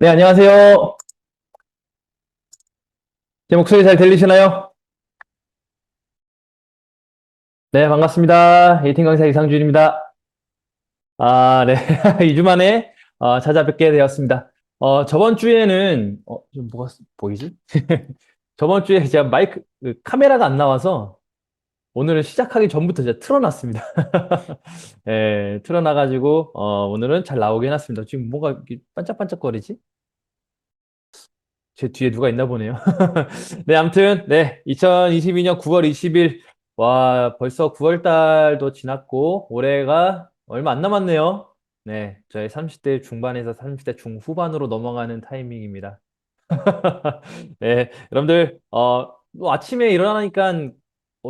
네, 안녕하세요. 제 목소리 잘 들리시나요? 네, 반갑습니다. 에이팅 강사 이상준입니다. 아, 네. 2주 만에 찾아뵙게 되었습니다. 저번 주에는, 좀 뭐가 보이지? 저번 주에 제가 카메라가 안 나와서 오늘은 시작하기 전부터 제가 틀어놨습니다. 네, 틀어놔가지고, 오늘은 잘 나오게 해놨습니다. 지금 뭐가 이렇게 반짝반짝거리지? 제 뒤에 누가 있나 보네요. 네, 아무튼, 네, 2022년 9월 20일. 와, 벌써 9월 달도 지났고, 올해가 얼마 안 남았네요. 네, 저희 30대 중반에서 30대 중후반으로 넘어가는 타이밍입니다. 네, 여러분들, 또 아침에 일어나니까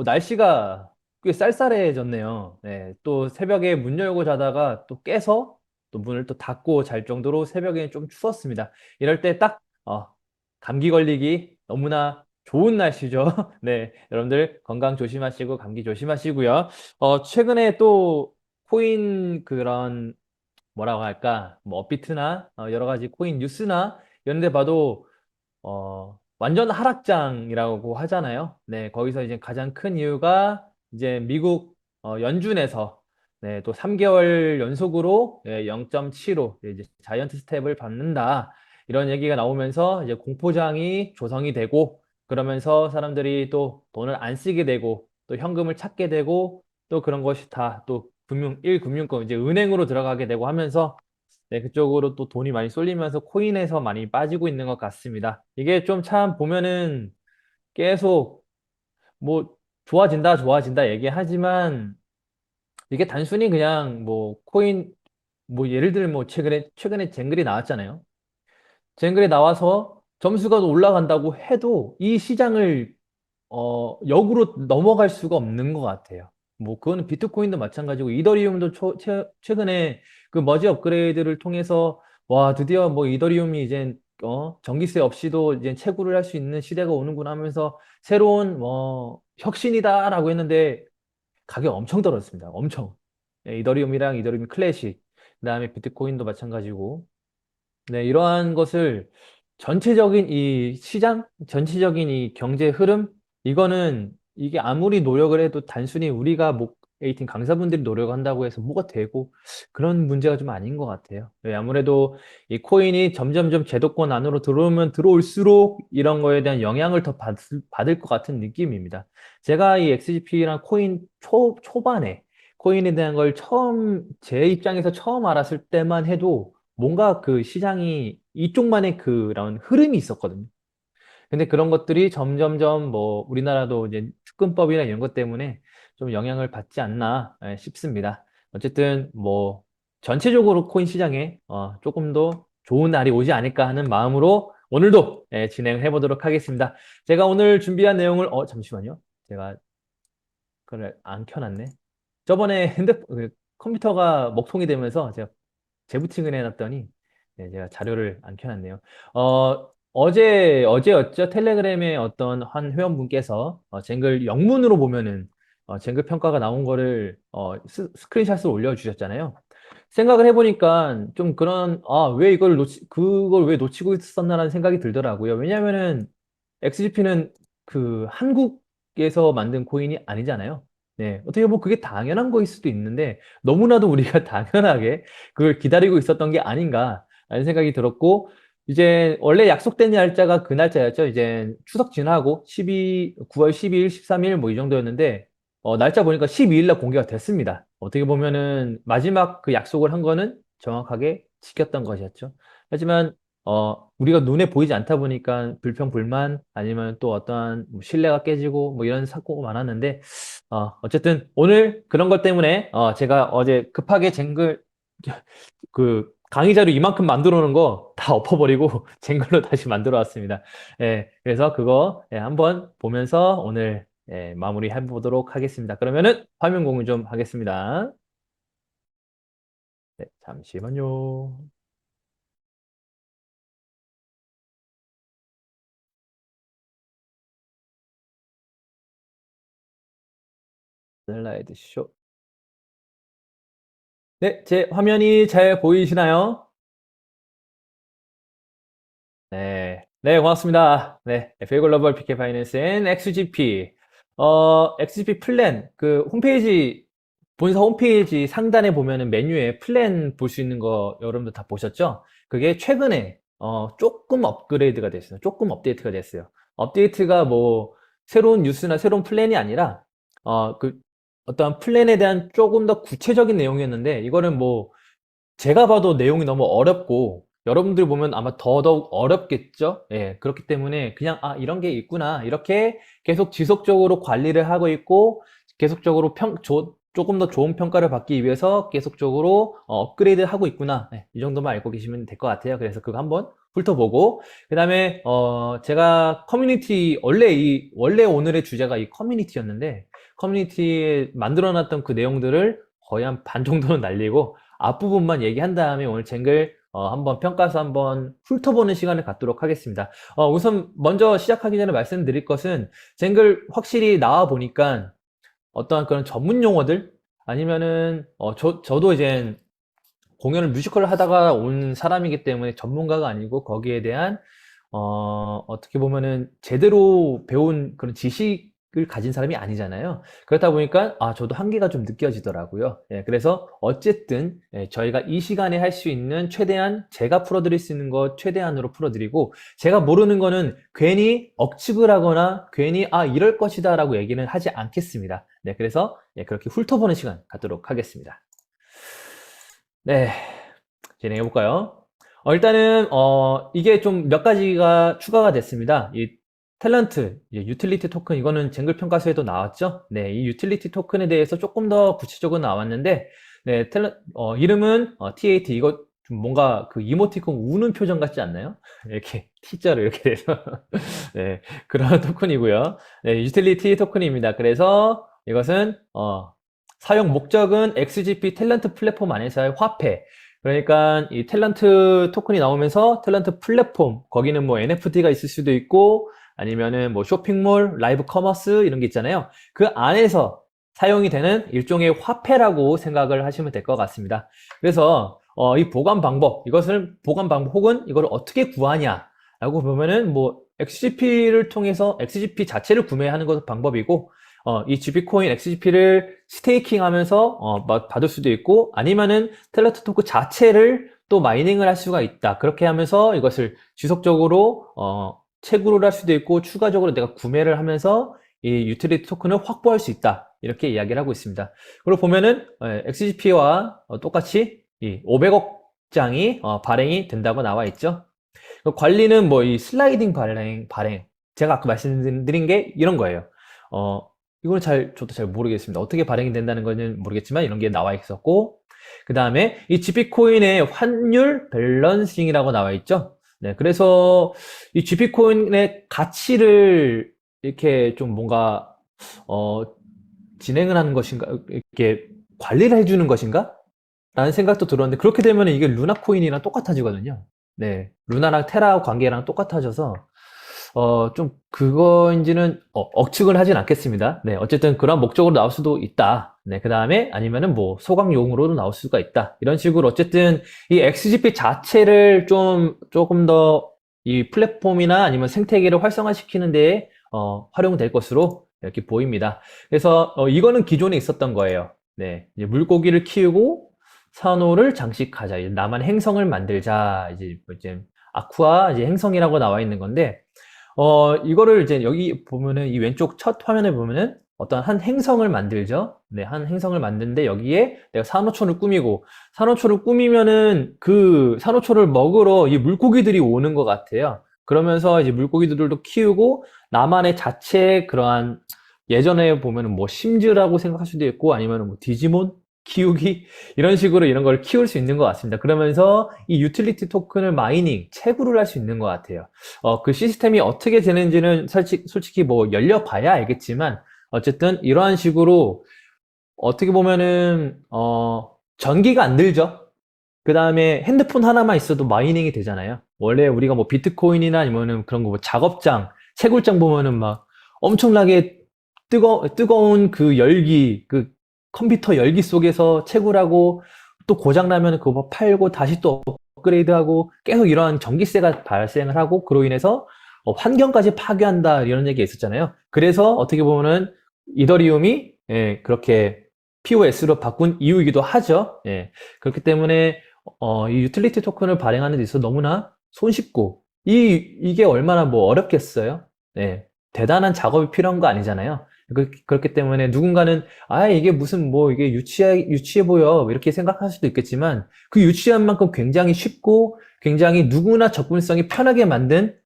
날씨가 꽤 쌀쌀해졌네요. 네, 또 새벽에 문 열고 자다가 또 깨서 또 문을 또 닫고 잘 정도로 새벽에는 좀 추웠습니다. 이럴 때 딱, 감기 걸리기 너무나 좋은 날씨죠. 네, 여러분들 건강 조심하시고 감기 조심하시고요. 최근에 또 코인 그런 뭐라고 할까, 뭐 업비트나 여러 가지 코인 뉴스나 이런 데 봐도 완전 하락장이라고 하잖아요. 네, 거기서 이제 가장 큰 이유가 이제 미국 연준에서 네, 또 3개월 연속으로 0.75 이제 자이언트 스텝을 받는다. 이런 얘기가 나오면서 이제 공포장이 조성이 되고 그러면서 사람들이 또 돈을 안 쓰게 되고 또 현금을 찾게 되고 또 그런 것이 다 또 금융권 이제 은행으로 들어가게 되고 하면서 네, 그쪽으로 또 돈이 많이 쏠리면서 코인에서 많이 빠지고 있는 것 같습니다. 이게 좀 참 보면은 계속 뭐 좋아진다, 좋아진다 얘기하지만 이게 단순히 그냥 뭐 코인 뭐 예를 들면 뭐 최근에 쟁글이 나왔잖아요. 쟁글이 나와서 점수가 올라간다고 해도 이 시장을 역으로 넘어갈 수가 없는 것 같아요. 뭐, 그거는 비트코인도 마찬가지고, 이더리움도 최근에 그 머지 업그레이드를 통해서, 와, 드디어 뭐 이더리움이 이제, 전기세 없이도 이제 채굴을 할 수 있는 시대가 오는구나 하면서 새로운, 혁신이다라고 했는데, 가격 엄청 떨어졌습니다. 엄청. 네, 이더리움이랑 이더리움 클래식, 그다음에 비트코인도 마찬가지고, 네, 이러한 것을 전체적인 이 시장, 전체적인 이 경제 흐름, 이거는 이게 아무리 노력을 해도 단순히 우리가 에이팅 강사분들이 노력을 한다고 해서 뭐가 되고 그런 문제가 좀 아닌 것 같아요. 네, 아무래도 이 코인이 점점점 제도권 안으로 들어오면 들어올수록 이런 거에 대한 영향을 더 받을 것 같은 느낌입니다. 제가 이 XGP랑 코인 초반에 코인에 대한 걸 제 입장에서 처음 알았을 때만 해도 뭔가 그 시장이 이쪽만의 그런 흐름이 있었거든요. 근데 그런 것들이 점점점 뭐 우리나라도 이제 특근법이나 이런 것 때문에 좀 영향을 받지 않나 싶습니다. 어쨌든 뭐 전체적으로 코인 시장에 조금 더 좋은 날이 오지 않을까 하는 마음으로 오늘도 진행을 해보도록 하겠습니다. 제가 오늘 준비한 내용을 잠시만요. 제가 그걸 안 켜놨네. 저번에 컴퓨터가 먹통이 되면서 제가 재부팅을 해놨더니 네, 제가 자료를 안 켜놨네요. 어제였죠. 텔레그램에 어떤 한 회원분께서 쟁글 영문으로 보면은 쟁글 평가가 나온 거를 스크린샷을 올려주셨잖아요. 생각을 해보니까 좀 그런 왜 그걸 왜 놓치고 있었나라는 생각이 들더라고요. 왜냐면은 XGP는 그 한국에서 만든 코인이 아니잖아요. 네, 어떻게 보면 그게 당연한 거일 수도 있는데 너무나도 우리가 당연하게 그걸 기다리고 있었던 게 아닌가라는 생각이 들었고 이제 원래 약속된 날짜가 그 날짜였죠. 이제 추석 지나고 9월 12일, 13일 뭐 이 정도였는데 날짜 보니까 12일 날 공개가 됐습니다. 어떻게 보면은 마지막 그 약속을 한 거는 정확하게 지켰던 것이었죠. 하지만 우리가 눈에 보이지 않다 보니까 불평불만 아니면 또 어떠한 뭐 신뢰가 깨지고 뭐 이런 사고가 많았는데 어쨌든 오늘 그런 것 때문에 제가 어제 급하게 쟁글 그 강의 자료 이만큼 만들어 놓은 거 다 엎어버리고 쟁글로 다시 만들어 왔습니다. 예, 그래서 그거 한번 보면서 오늘 마무리 해보도록 하겠습니다. 그러면은 화면 공유 좀 하겠습니다. 네, 잠시만요. 슬라이드 쇼. 네, 제 화면이 잘 보이시나요? 네. 네, 고맙습니다. 네, FA 글로벌 PK 파이낸스 앤 XGP. XGP 플랜, 그 홈페이지, 본사 홈페이지 상단에 보면은 메뉴에 플랜 볼 수 있는 거 여러분들 다 보셨죠? 그게 최근에, 조금 업그레이드가 됐어요. 조금 업데이트가 됐어요. 업데이트가 뭐, 새로운 뉴스나 새로운 플랜이 아니라, 그, 어떤 플랜에 대한 조금 더 구체적인 내용이었는데, 이거는 뭐, 제가 봐도 내용이 너무 어렵고 여러분들 보면 아마 더더욱 어렵겠죠? 예, 그렇기 때문에 그냥 아, 이런 게 있구나. 이렇게 계속 지속적으로 관리를 하고 있고 계속적으로 조금 더 좋은 평가를 받기 위해서 계속적으로 업그레이드 하고 있구나. 예, 이 정도만 알고 계시면 될 것 같아요. 그래서 그거 한번 훑어보고 그다음에 제가 커뮤니티 원래 오늘의 주제가 이 커뮤니티였는데 커뮤니티에 만들어놨던 그 내용들을 거의 한 반 정도는 날리고 앞부분만 얘기한 다음에 오늘 쟁글 한번 평가서 한번 훑어보는 시간을 갖도록 하겠습니다. 우선 먼저 시작하기 전에 말씀드릴 것은 쟁글 확실히 나와 보니까 어떠한 그런 전문 용어들 아니면은 저도 이제 공연을 뮤지컬을 하다가 온 사람이기 때문에 전문가가 아니고 거기에 대한 어떻게 보면은 제대로 배운 그런 지식을 가진 사람이 아니잖아요. 그렇다 보니까 저도 한계가 좀 느껴지더라고요. 예, 그래서 어쨌든 저희가 이 시간에 할 수 있는 최대한 제가 풀어드릴 수 있는 것 최대한으로 풀어드리고 제가 모르는 거는 괜히 억측을 하거나 괜히 이럴 것이다 라고 얘기는 하지 않겠습니다. 네, 그래서 그렇게 훑어보는 시간 갖도록 하겠습니다. 네, 진행해 볼까요? 일단은 이게 좀 몇 가지가 추가가 됐습니다. 이 탤런트, 유틸리티 토큰 이거는 쟁글 평가서에도 나왔죠. 네, 이 유틸리티 토큰에 대해서 조금 더 구체적으로 나왔는데, 네, 이름은 TAT 이거 좀 뭔가 그 이모티콘 우는 표정 같지 않나요? 이렇게 T자로 이렇게 돼서 네, 그런 토큰이고요. 네, 유틸리티 토큰입니다. 그래서 이것은 사용 목적은 XGP 탤런트 플랫폼 안에서의 화폐. 그러니까 이 탤런트 토큰이 나오면서 탤런트 플랫폼, 거기는 뭐 NFT가 있을 수도 있고 아니면은 뭐 쇼핑몰, 라이브 커머스 이런 게 있잖아요. 그 안에서 사용이 되는 일종의 화폐라고 생각을 하시면 될 것 같습니다. 그래서 이 보관 방법, 이것을 보관 방법 혹은 이걸 어떻게 구하냐라고 보면은 뭐 XGP를 통해서 XGP 자체를 구매하는 것도 방법이고 이 GP코인 XGP를 스테이킹 하면서 받을 수도 있고 아니면은 텔레토 토크 자체를 또 마이닝을 할 수가 있다. 그렇게 하면서 이것을 지속적으로 채굴을 할 수도 있고 추가적으로 내가 구매를 하면서 이 유틸리티 토큰을 확보할 수 있다. 이렇게 이야기를 하고 있습니다. 그리고 보면은 XGP와 똑같이 이 500억 장이 발행이 된다고 나와 있죠. 관리는 뭐 이 슬라이딩 발행 제가 아까 말씀드린 게 이런 거예요. 이거는 저도 잘 모르겠습니다. 어떻게 발행이 된다는 거는 모르겠지만 이런 게 나와 있었고, 그 다음에 이 GP코인의 환율 밸런싱이라고 나와 있죠. 네, 그래서 이 GP코인의 가치를 이렇게 좀 뭔가, 진행을 하는 것인가, 이렇게 관리를 해주는 것인가? 라는 생각도 들었는데, 그렇게 되면 이게 루나코인이랑 똑같아지거든요. 네, 루나랑 테라 관계랑 똑같아져서, 좀 그거인지는 억측을 하진 않겠습니다. 네, 어쨌든 그런 목적으로 나올 수도 있다. 네, 그 다음에 아니면은 뭐 소각용으로도 나올 수가 있다. 이런 식으로 어쨌든 이 XGP 자체를 조금 더 이 플랫폼이나 아니면 생태계를 활성화시키는 데에 활용될 것으로 이렇게 보입니다. 그래서 이거는 기존에 있었던 거예요. 네, 이제 물고기를 키우고 산호를 장식하자. 나만 행성을 만들자. 이제 아쿠아 이제 행성이라고 나와 있는 건데 이거를 이제 여기 보면은 이 왼쪽 첫 화면에 보면은 어떤 한 행성을 만들죠. 네, 한 행성을 만드는데 여기에 내가 산호초를 꾸미고 산호초를 꾸미면은 그 산호초를 먹으러 이 물고기들이 오는 것 같아요. 그러면서 이제 물고기들도 키우고 나만의 자체 그러한 예전에 보면은 뭐 심즈라고 생각할 수도 있고 아니면은 뭐 디지몬 키우기 이런 식으로 이런 걸 키울 수 있는 것 같습니다. 그러면서 이 유틸리티 토큰을 마이닝, 채굴을 할 수 있는 것 같아요. 그 시스템이 어떻게 되는지는 솔직히 뭐 열려봐야 알겠지만 어쨌든 이러한 식으로 어떻게 보면은 전기가 안 들죠. 그 다음에 핸드폰 하나만 있어도 마이닝이 되잖아요. 원래 우리가 뭐 비트코인이나 아니면은 그런 거 뭐 작업장, 채굴장 보면은 막 엄청나게 뜨거운 그 열기, 그 컴퓨터 열기 속에서 채굴하고 또 고장나면 그거 팔고 다시 또 업그레이드하고 계속 이런 전기세가 발생을 하고 그로 인해서 환경까지 파괴한다 이런 얘기가 있었잖아요. 그래서 어떻게 보면은 이더리움이 그렇게 POS로 바꾼 이유이기도 하죠. 그렇기 때문에 이 유틸리티 토큰을 발행하는 데 있어서 너무나 손쉽고 이게 얼마나 뭐 어렵겠어요? 대단한 작업이 필요한 거 아니잖아요. 그렇기 때문에 누군가는 이게 무슨 뭐 이게 유치해 보여 이렇게 생각할 수도 있겠지만 그 유치한 만큼 굉장히 쉽고 굉장히 누구나 접근성이 편하게 만든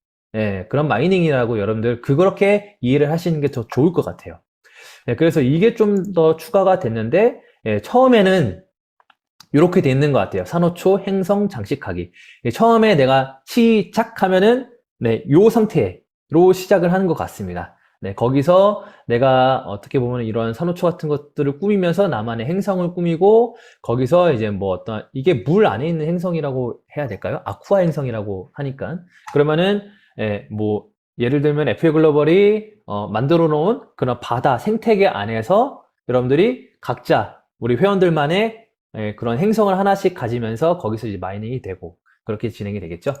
그런 마이닝이라고 여러분들 그렇게 이해를 하시는 게 더 좋을 것 같아요. 그래서 이게 좀 더 추가가 됐는데 처음에는 이렇게 돼 있는 것 같아요. 산호초 행성 장식하기. 처음에 내가 시작하면은 요 상태로 시작을 하는 것 같습니다. 거기서 내가 어떻게 보면 이런 산호초 같은 것들을 꾸미면서 나만의 행성을 꾸미고 거기서 이제 뭐 어떤 이게 물 안에 있는 행성이라고 해야 될까요? 아쿠아 행성이라고 하니까 그러면은 뭐 예를 들면 FA 글로벌이 만들어 놓은 그런 바다 생태계 안에서 여러분들이 각자 우리 회원들만의 그런 행성을 하나씩 가지면서 거기서 이제 마이닝이 되고 그렇게 진행이 되겠죠.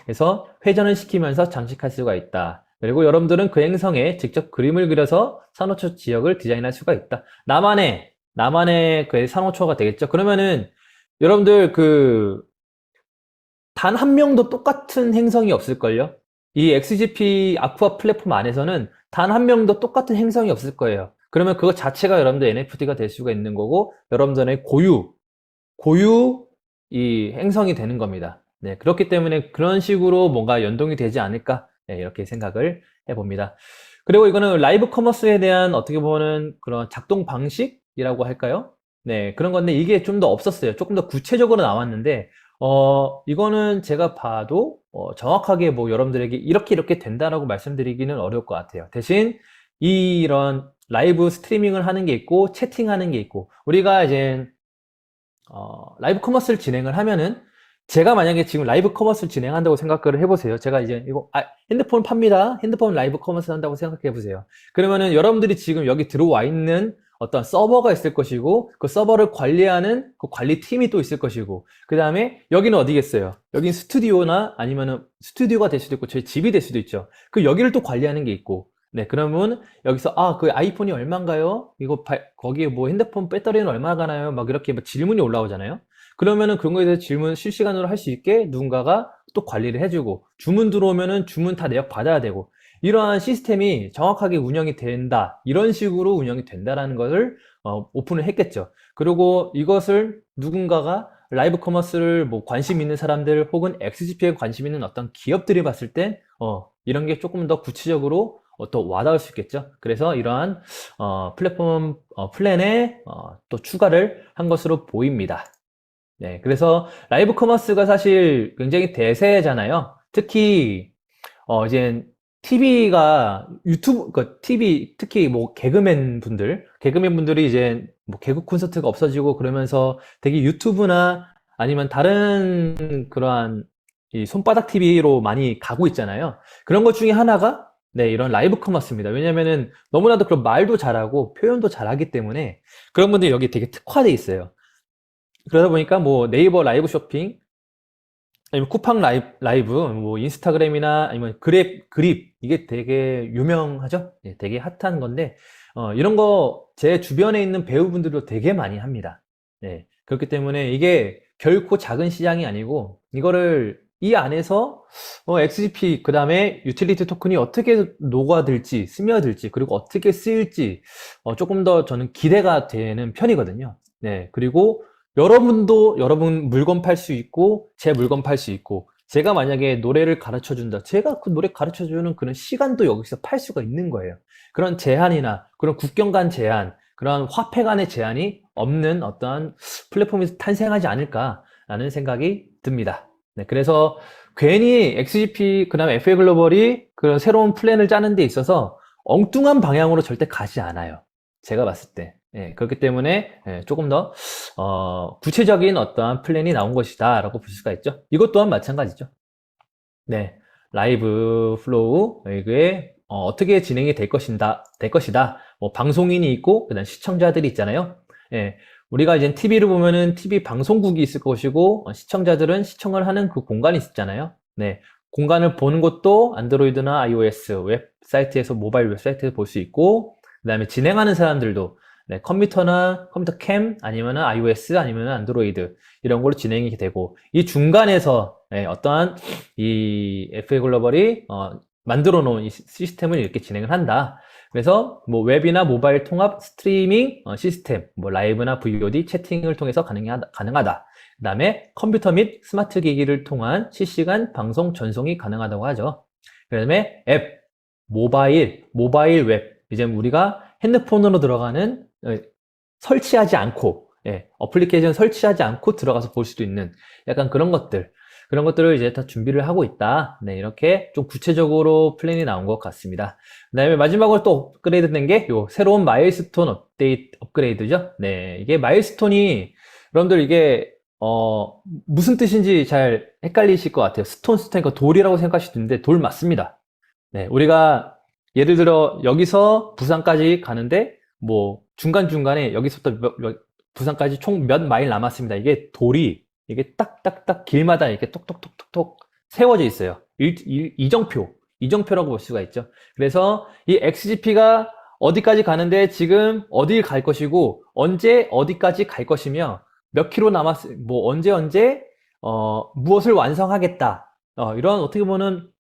그래서 회전을 시키면서 장식할 수가 있다. 그리고 여러분들은 그 행성에 직접 그림을 그려서 산호초 지역을 디자인할 수가 있다. 나만의 그 산호초가 되겠죠. 그러면은 여러분들 단 한 명도 똑같은 행성이 없을걸요? 이 XGP 아쿠아 플랫폼 안에서는 단 한 명도 똑같은 행성이 없을 거예요. 그러면 그것 자체가 여러분들 NFT가 될 수가 있는 거고 여러분들의 고유 이 행성이 되는 겁니다. 그렇기 때문에 그런 식으로 뭔가 연동이 되지 않을까 이렇게 생각을 해봅니다. 그리고 이거는 라이브 커머스에 대한 어떻게 보면 그런 작동 방식이라고 할까요? 그런 건데 이게 좀 더 없었어요. 조금 더 구체적으로 나왔는데 이거는 제가 봐도 정확하게 뭐 여러분들에게 이렇게 된다라고 말씀드리기는 어려울 것 같아요. 대신 이런 라이브 스트리밍을 하는 게 있고 채팅하는 게 있고 우리가 이제 라이브 커머스를 진행을 하면은 제가 만약에 지금 라이브 커머스를 진행한다고 생각을 해보세요. 제가 이제 이거 핸드폰 팝니다. 핸드폰 라이브 커머스 한다고 생각해 보세요. 그러면은 여러분들이 지금 여기 들어와 있는 어떤 서버가 있을 것이고 그 서버를 관리하는 그 관리팀이 또 있을 것이고 그 다음에 여기는 어디겠어요? 여기는 스튜디오나 아니면은 스튜디오가 될 수도 있고 저희 집이 될 수도 있죠. 그 여기를 또 관리하는 게 있고 그러면 여기서 그 아이폰이 얼마인가요? 이거 거기에 뭐 핸드폰 배터리는 얼마 가나요? 막 이렇게 막 질문이 올라오잖아요. 그러면은 그런 거에 대해서 질문 실시간으로 할 수 있게 누군가가 또 관리를 해주고 주문 들어오면은 주문 다 내역 받아야 되고 이러한 시스템이 정확하게 운영이 된다. 이런 식으로 운영이 된다라는 것을 오픈을 했겠죠. 그리고 이것을 누군가가 라이브 커머스를 뭐 관심 있는 사람들 혹은 XGP에 관심 있는 어떤 기업들이 봤을 때 이런 게 조금 더 구체적으로 또 와닿을 수 있겠죠. 그래서 이러한 플랫폼 플랜에 또 추가를 한 것으로 보입니다. 그래서 라이브 커머스가 사실 굉장히 대세잖아요. 특히 이제 TV가 유튜브 TV 특히 뭐 개그맨 분들이 이제 뭐 개그 콘서트가 없어지고 그러면서 되게 유튜브나 아니면 다른 그러한 이 손바닥 TV로 많이 가고 있잖아요. 그런 것 중에 하나가 이런 라이브 커머스입니다. 왜냐면은 너무나도 그런 말도 잘하고 표현도 잘하기 때문에 그런 분들이 여기 되게 특화돼 있어요. 그러다 보니까 뭐 네이버 라이브 쇼핑 아니면 쿠팡 라이브, 뭐 인스타그램이나 아니면 그립 이게 되게 유명하죠? 되게 핫한 건데 이런 거 제 주변에 있는 배우분들도 되게 많이 합니다. 그렇기 때문에 이게 결코 작은 시장이 아니고 이거를 이 안에서 XGP 그 다음에 유틸리티 토큰이 어떻게 녹아들지 스며들지 그리고 어떻게 쓰일지 조금 더 저는 기대가 되는 편이거든요. 그리고 여러분도 여러분 물건 팔 수 있고 제 물건 팔 수 있고 제가 만약에 노래를 가르쳐 준다 제가 그 노래 가르쳐 주는 그런 시간도 여기서 팔 수가 있는 거예요. 그런 제한이나 그런 국경 간 제한 그런 화폐 간의 제한이 없는 어떤 플랫폼이 탄생하지 않을까라는 생각이 듭니다. 그래서 괜히 XGP 그다음에 FA 글로벌이 그 새로운 플랜을 짜는 데 있어서 엉뚱한 방향으로 절대 가지 않아요. 제가 봤을 때. 그렇기 때문에 조금 더 구체적인 어떠한 플랜이 나온 것이다 라고 볼 수가 있죠. 이것 또한 마찬가지죠. 라이브 플로우 이게 어떻게 진행이 될 것이다. 뭐 방송인이 있고 그다음 시청자들이 있잖아요. 우리가 이제 TV를 보면은 TV 방송국이 있을 것이고, 시청자들은 시청을 하는 그 공간이 있잖아요. 네. 공간을 보는 것도 안드로이드나 iOS 웹사이트에서, 모바일 웹사이트에서 볼 수 있고, 그 다음에 진행하는 사람들도 네, 컴퓨터나 컴퓨터 캠 아니면은 iOS 아니면은 안드로이드 이런 걸로 진행이 되고, 이 중간에서 네, 어떠한 이 FA 글로벌이 만들어 놓은 이 시스템을 이렇게 진행을 한다. 그래서 뭐 웹이나 모바일 통합 스트리밍 시스템, 뭐 라이브나 VOD 채팅을 통해서 가능하다. 그 다음에 컴퓨터 및 스마트 기기를 통한 실시간 방송 전송이 가능하다고 하죠. 그 다음에 앱, 모바일 웹. 이제 우리가 핸드폰으로 들어가는 설치하지 않고, 어플리케이션 설치하지 않고 들어가서 볼 수도 있는 약간 그런 것들을 이제 다 준비를 하고 있다. 네, 이렇게 좀 구체적으로 플랜이 나온 것 같습니다. 그 다음에 마지막으로 또 업그레이드 된 게 요 새로운 마일스톤 업그레이드죠. 네, 이게 마일스톤이 여러분들 이게 무슨 뜻인지 잘 헷갈리실 것 같아요. 스톤이니까 돌이라고 생각하실 수 있는데 돌 맞습니다. 네, 우리가 예를 들어 여기서 부산까지 가는데 뭐 중간중간에 여기서부터 부산까지 총 몇 마일 남았습니다. 이게 돌이 이게 딱딱딱 길마다 이렇게 톡톡톡톡톡 세워져 있어요. 이정표라고 볼 수가 있죠. 그래서 이 XGP가 어디까지 가는데 지금 어딜 갈 것이고 언제 어디까지 갈 것이며 몇 킬로 뭐 언제 무엇을 완성하겠다. 이런 어떻게 보면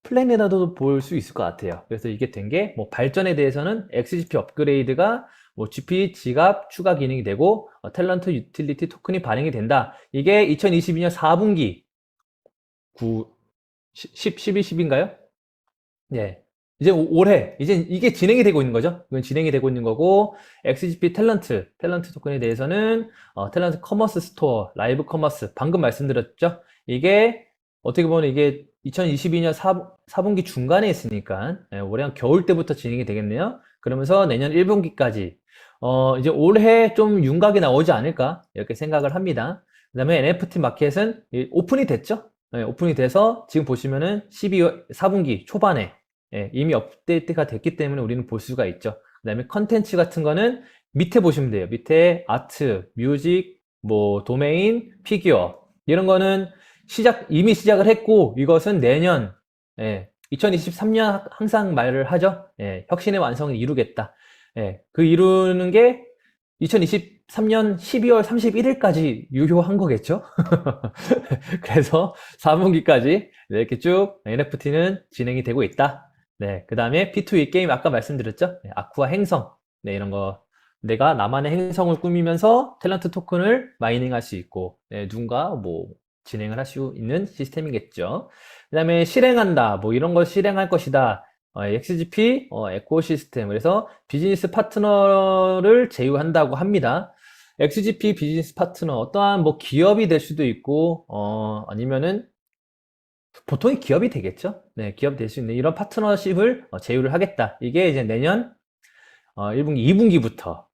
플랜이라도 볼 수 있을 것 같아요. 그래서 이게 된 게 뭐 발전에 대해서는 XGP 업그레이드가 뭐 GP 지갑 추가 기능이 되고 탤런트 유틸리티 토큰이 반영이 된다. 이게 2022년 4분기 12, 10인가요? 네. 이제 올해 이제 이게 진행이 되고 있는 거죠. 이건 진행이 되고 있는 거고 XGP 탤런트 토큰에 대해서는 탤런트 커머스 스토어, 라이브 커머스 방금 말씀드렸죠. 이게 어떻게 보면 이게 2022년 4분기 중간에 있으니까 올해 한 겨울 때부터 진행이 되겠네요. 그러면서 내년 1분기까지 이제 올해 좀 윤곽이 나오지 않을까 이렇게 생각을 합니다. 그 다음에 NFT 마켓은 오픈이 됐죠. 오픈이 돼서 지금 보시면은 12월 4분기 초반에 이미 업데이트가 됐기 때문에 우리는 볼 수가 있죠. 그 다음에 컨텐츠 같은 거는 밑에 보시면 돼요. 밑에 아트, 뮤직, 뭐 도메인, 피규어 이런 거는 이미 시작을 했고 이것은 내년 2023년 항상 말을 하죠. 혁신의 완성을 이루겠다. 그 이루는 게 2023년 12월 31일까지 유효한 거겠죠? 그래서 4분기까지 이렇게 쭉 NFT는 진행이 되고 있다. 네, 그 다음에 P2E 게임 아까 말씀드렸죠? 아쿠아 행성. 네, 이런 거. 내가 나만의 행성을 꾸미면서 탤런트 토큰을 마이닝 할 수 있고, 누군가 뭐 진행을 할 수 있는 시스템이겠죠. 그 다음에 실행한다. 뭐 이런 걸 실행할 것이다. XGP 에코시스템. 그래서 비즈니스 파트너를 제휴한다고 합니다. XGP 비즈니스 파트너 어떠한 뭐 기업이 될 수도 있고 아니면은 보통이 기업이 되겠죠. 네, 기업이 될 수 있는 이런 파트너십을 제휴를 하겠다. 이게 이제 내년 1분기, 2분기부터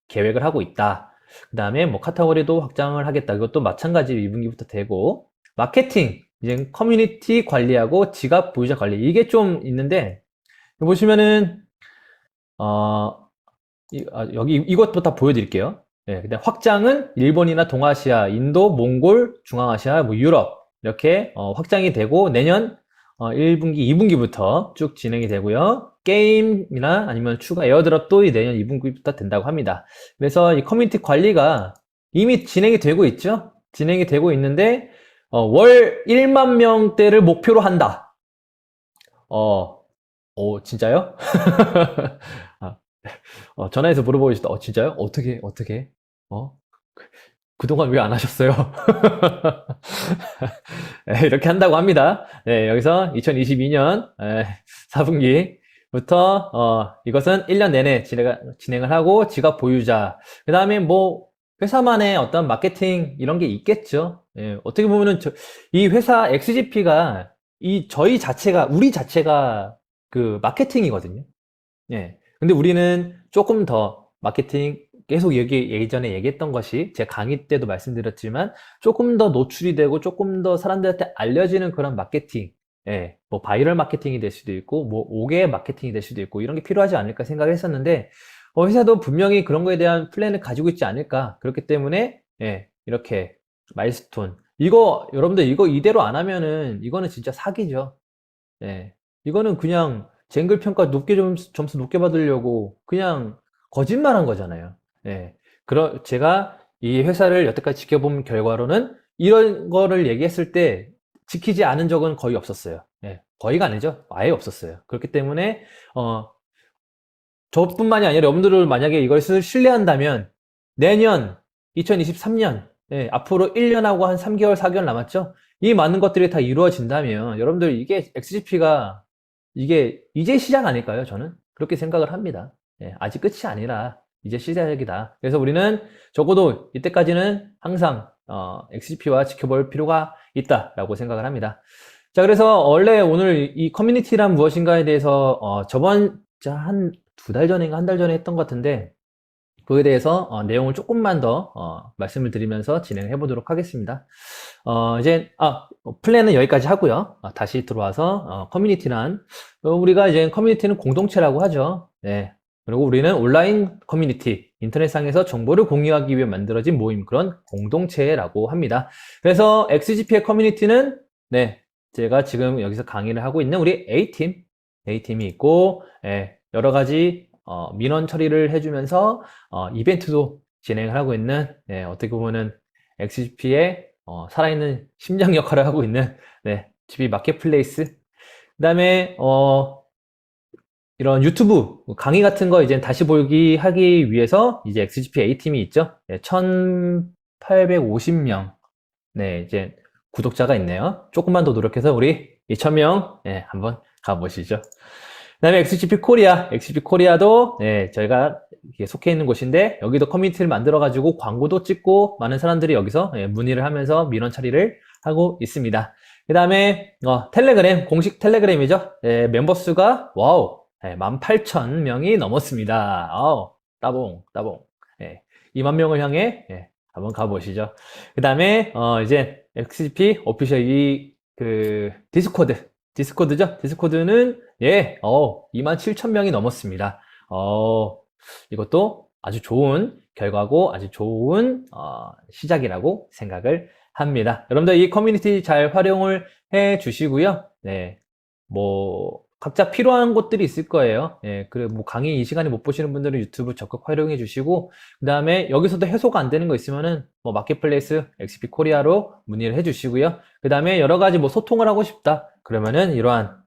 계획을 하고 있다. 그 다음에 뭐 카테고리도 확장을 하겠다. 이것도 마찬가지로 2분기부터 되고 마케팅, 이제 커뮤니티 관리하고 지갑 보유자 관리 이게 좀 있는데 보시면은 여기 이것도 다 보여드릴게요. 네, 근데 확장은 일본이나 동아시아, 인도, 몽골, 중앙아시아, 뭐 유럽 이렇게 확장이 되고 내년 1분기, 2분기부터 쭉 진행이 되고요. 게임이나 아니면 추가 에어드랍도 내년 2분기부터 된다고 합니다. 그래서 이 커뮤니티 관리가 이미 진행이 되고 있죠. 진행이 되고 있는데 월 1만 명대를 목표로 한다. 진짜요? 전화해서 물어보고 싶다. 진짜요? 어떻게? 어? 그동안 왜 안 하셨어요? 이렇게 한다고 합니다. 네, 여기서 2022년 4분기부터 이것은 1년 내내 진행을 하고 지갑 보유자 그 다음에 뭐 회사만의 어떤 마케팅 이런 게 있겠죠. 어떻게 보면은 이 회사 XGP가 우리 자체가 그 마케팅이거든요. 근데 우리는 조금 더 마케팅 계속 예전에 얘기했던 것이 제 강의 때도 말씀드렸지만 조금 더 노출이 되고 조금 더 사람들한테 알려지는 그런 마케팅, 뭐 바이럴 마케팅이 될 수도 있고 뭐 5개 마케팅이 될 수도 있고 이런 게 필요하지 않을까 생각을 했었는데 회사도 분명히 그런 거에 대한 플랜을 가지고 있지 않을까. 그렇기 때문에, 예, 이렇게 마일스톤. 이거, 여러분들 이거 이대로 안 하면은 이거는 진짜 사기죠. 예. 이거는 그냥 쟁글 평가 높게 점수 높게 받으려고 그냥 거짓말한 거잖아요. 예. 제가 이 회사를 여태까지 지켜본 결과로는 이런 거를 얘기했을 때 지키지 않은 적은 거의 없었어요. 예. 거의가 아니죠. 아예 없었어요. 그렇기 때문에 어, 저뿐만이 아니라 여러분들을 만약에 이걸 신뢰한다면 내년 2023년 앞으로 1년하고 한 3개월, 4개월 남았죠? 이 많은 것들이 다 이루어진다면 여러분들 이게 XGP가 이게 이제 시작 아닐까요? 저는 그렇게 생각을 합니다. 아직 끝이 아니라 이제 시작이다. 그래서 우리는 적어도 이때까지는 항상 XGP와 지켜볼 필요가 있다라고 생각을 합니다. 자, 그래서 원래 오늘 이 커뮤니티란 무엇인가에 대해서 저번 한 2달 전인가 한 달 전에 했던 것 같은데 그에 대해서 내용을 조금만 더 말씀을 드리면서 진행해 보도록 하겠습니다. 이제 플랜은 여기까지 하고요. 다시 들어와서 커뮤니티란 우리가 이제 커뮤니티는 공동체라고 하죠. 네. 그리고 우리는 온라인 커뮤니티, 인터넷상에서 정보를 공유하기 위해 만들어진 모임, 그런 공동체라고 합니다. 그래서 XGP의 커뮤니티는 네, 제가 지금 여기서 강의를 하고 있는 우리 A팀이 있고 여러 가지 민원 처리를 해주면서 이벤트도 진행을 하고 있는 어떻게 보면은 XGP의 살아있는 심장 역할을 하고 있는 GP 마켓플레이스. 그 다음에 이런 유튜브 강의 같은 거 이제 다시 보기 하기 위해서 이제 XGP A팀이 있죠. 1850명 이제 구독자가 있네요. 조금만 더 노력해서 우리 2000명 한번 가보시죠. 그 다음에 XGP 코리아, XGP 코리아도 저희가 속해 있는 곳인데 여기도 커뮤니티를 만들어 가지고 광고도 찍고 많은 사람들이 여기서 문의를 하면서 민원 처리를 하고 있습니다. 그 다음에 텔레그램, 공식 텔레그램이죠. 멤버 수가 와우 18,000명이 넘었습니다. 따봉 2만 명을 향해 한번 가보시죠. 그 다음에 이제 XGP 오피셜 디스코드죠. 디스코드는 27,000명이 넘었습니다. 이것도 아주 좋은 결과고 아주 좋은 시작이라고 생각을 합니다. 여러분들 이 커뮤니티 잘 활용을 해 주시고요. 뭐 각자 필요한 곳들이 있을 거예요. 그리고 뭐 강의 이 시간에 못 보시는 분들은 유튜브 적극 활용해 주시고, 그 다음에 여기서도 해소가 안 되는 거 있으면은 뭐 마켓플레이스 XP 코리아로 문의를 해 주시고요. 그 다음에 여러 가지 뭐 소통을 하고 싶다. 그러면은 이러한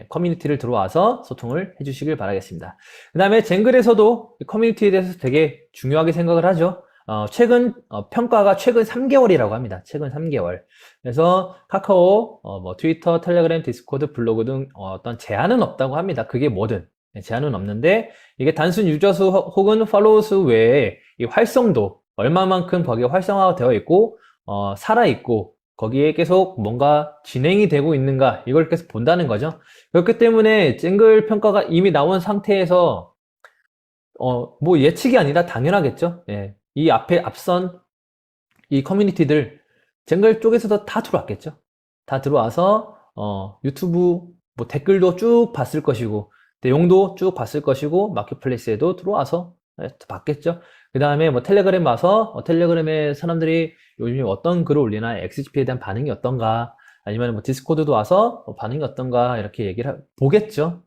커뮤니티를 들어와서 소통을 해 주시길 바라겠습니다. 그 다음에 쟁글에서도 커뮤니티에 대해서 되게 중요하게 생각을 하죠. 최근 평가가 최근 3개월이라고 합니다. 최근 3개월. 그래서 카카오, 뭐 트위터, 텔레그램, 디스코드, 블로그 등 어떤 제한은 없다고 합니다. 그게 뭐든 제한은 없는데 이게 단순 유저 수 혹은 팔로우 수 외에 이 활성도 얼마만큼 거기에 활성화가 되어 있고 살아 있고 거기에 계속 뭔가 진행이 되고 있는가 이걸 계속 본다는 거죠. 그렇기 때문에 쟁글 평가가 이미 나온 상태에서 뭐 예측이 아니라 당연하겠죠. 이 앞선 이 커뮤니티들 쟁글 쪽에서도 다 들어왔겠죠. 다 들어와서 유튜브 뭐 댓글도 쭉 봤을 것이고 내용도 쭉 봤을 것이고 마켓플레이스에도 들어와서 봤겠죠. 그 다음에 뭐 텔레그램 와서 텔레그램에 사람들이 요즘에 어떤 글을 올리나 XGP에 대한 반응이 어떤가 아니면 뭐 디스코드도 와서 반응이 어떤가 이렇게 얘기를 보겠죠.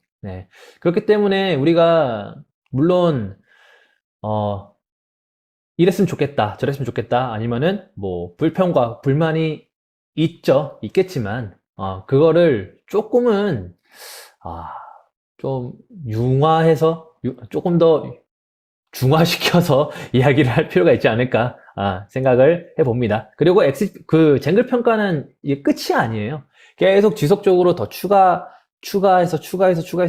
그렇기 때문에 우리가 물론 이랬으면 좋겠다, 저랬으면 좋겠다, 아니면은 뭐 불평과 불만이 있겠지만 그거를 조금은 좀 융화해서 조금 더 중화시켜서 이야기를 할 필요가 있지 않을까 생각을 해봅니다. 그리고 쟁글 평가는 이게 끝이 아니에요. 계속 지속적으로 더 추가해서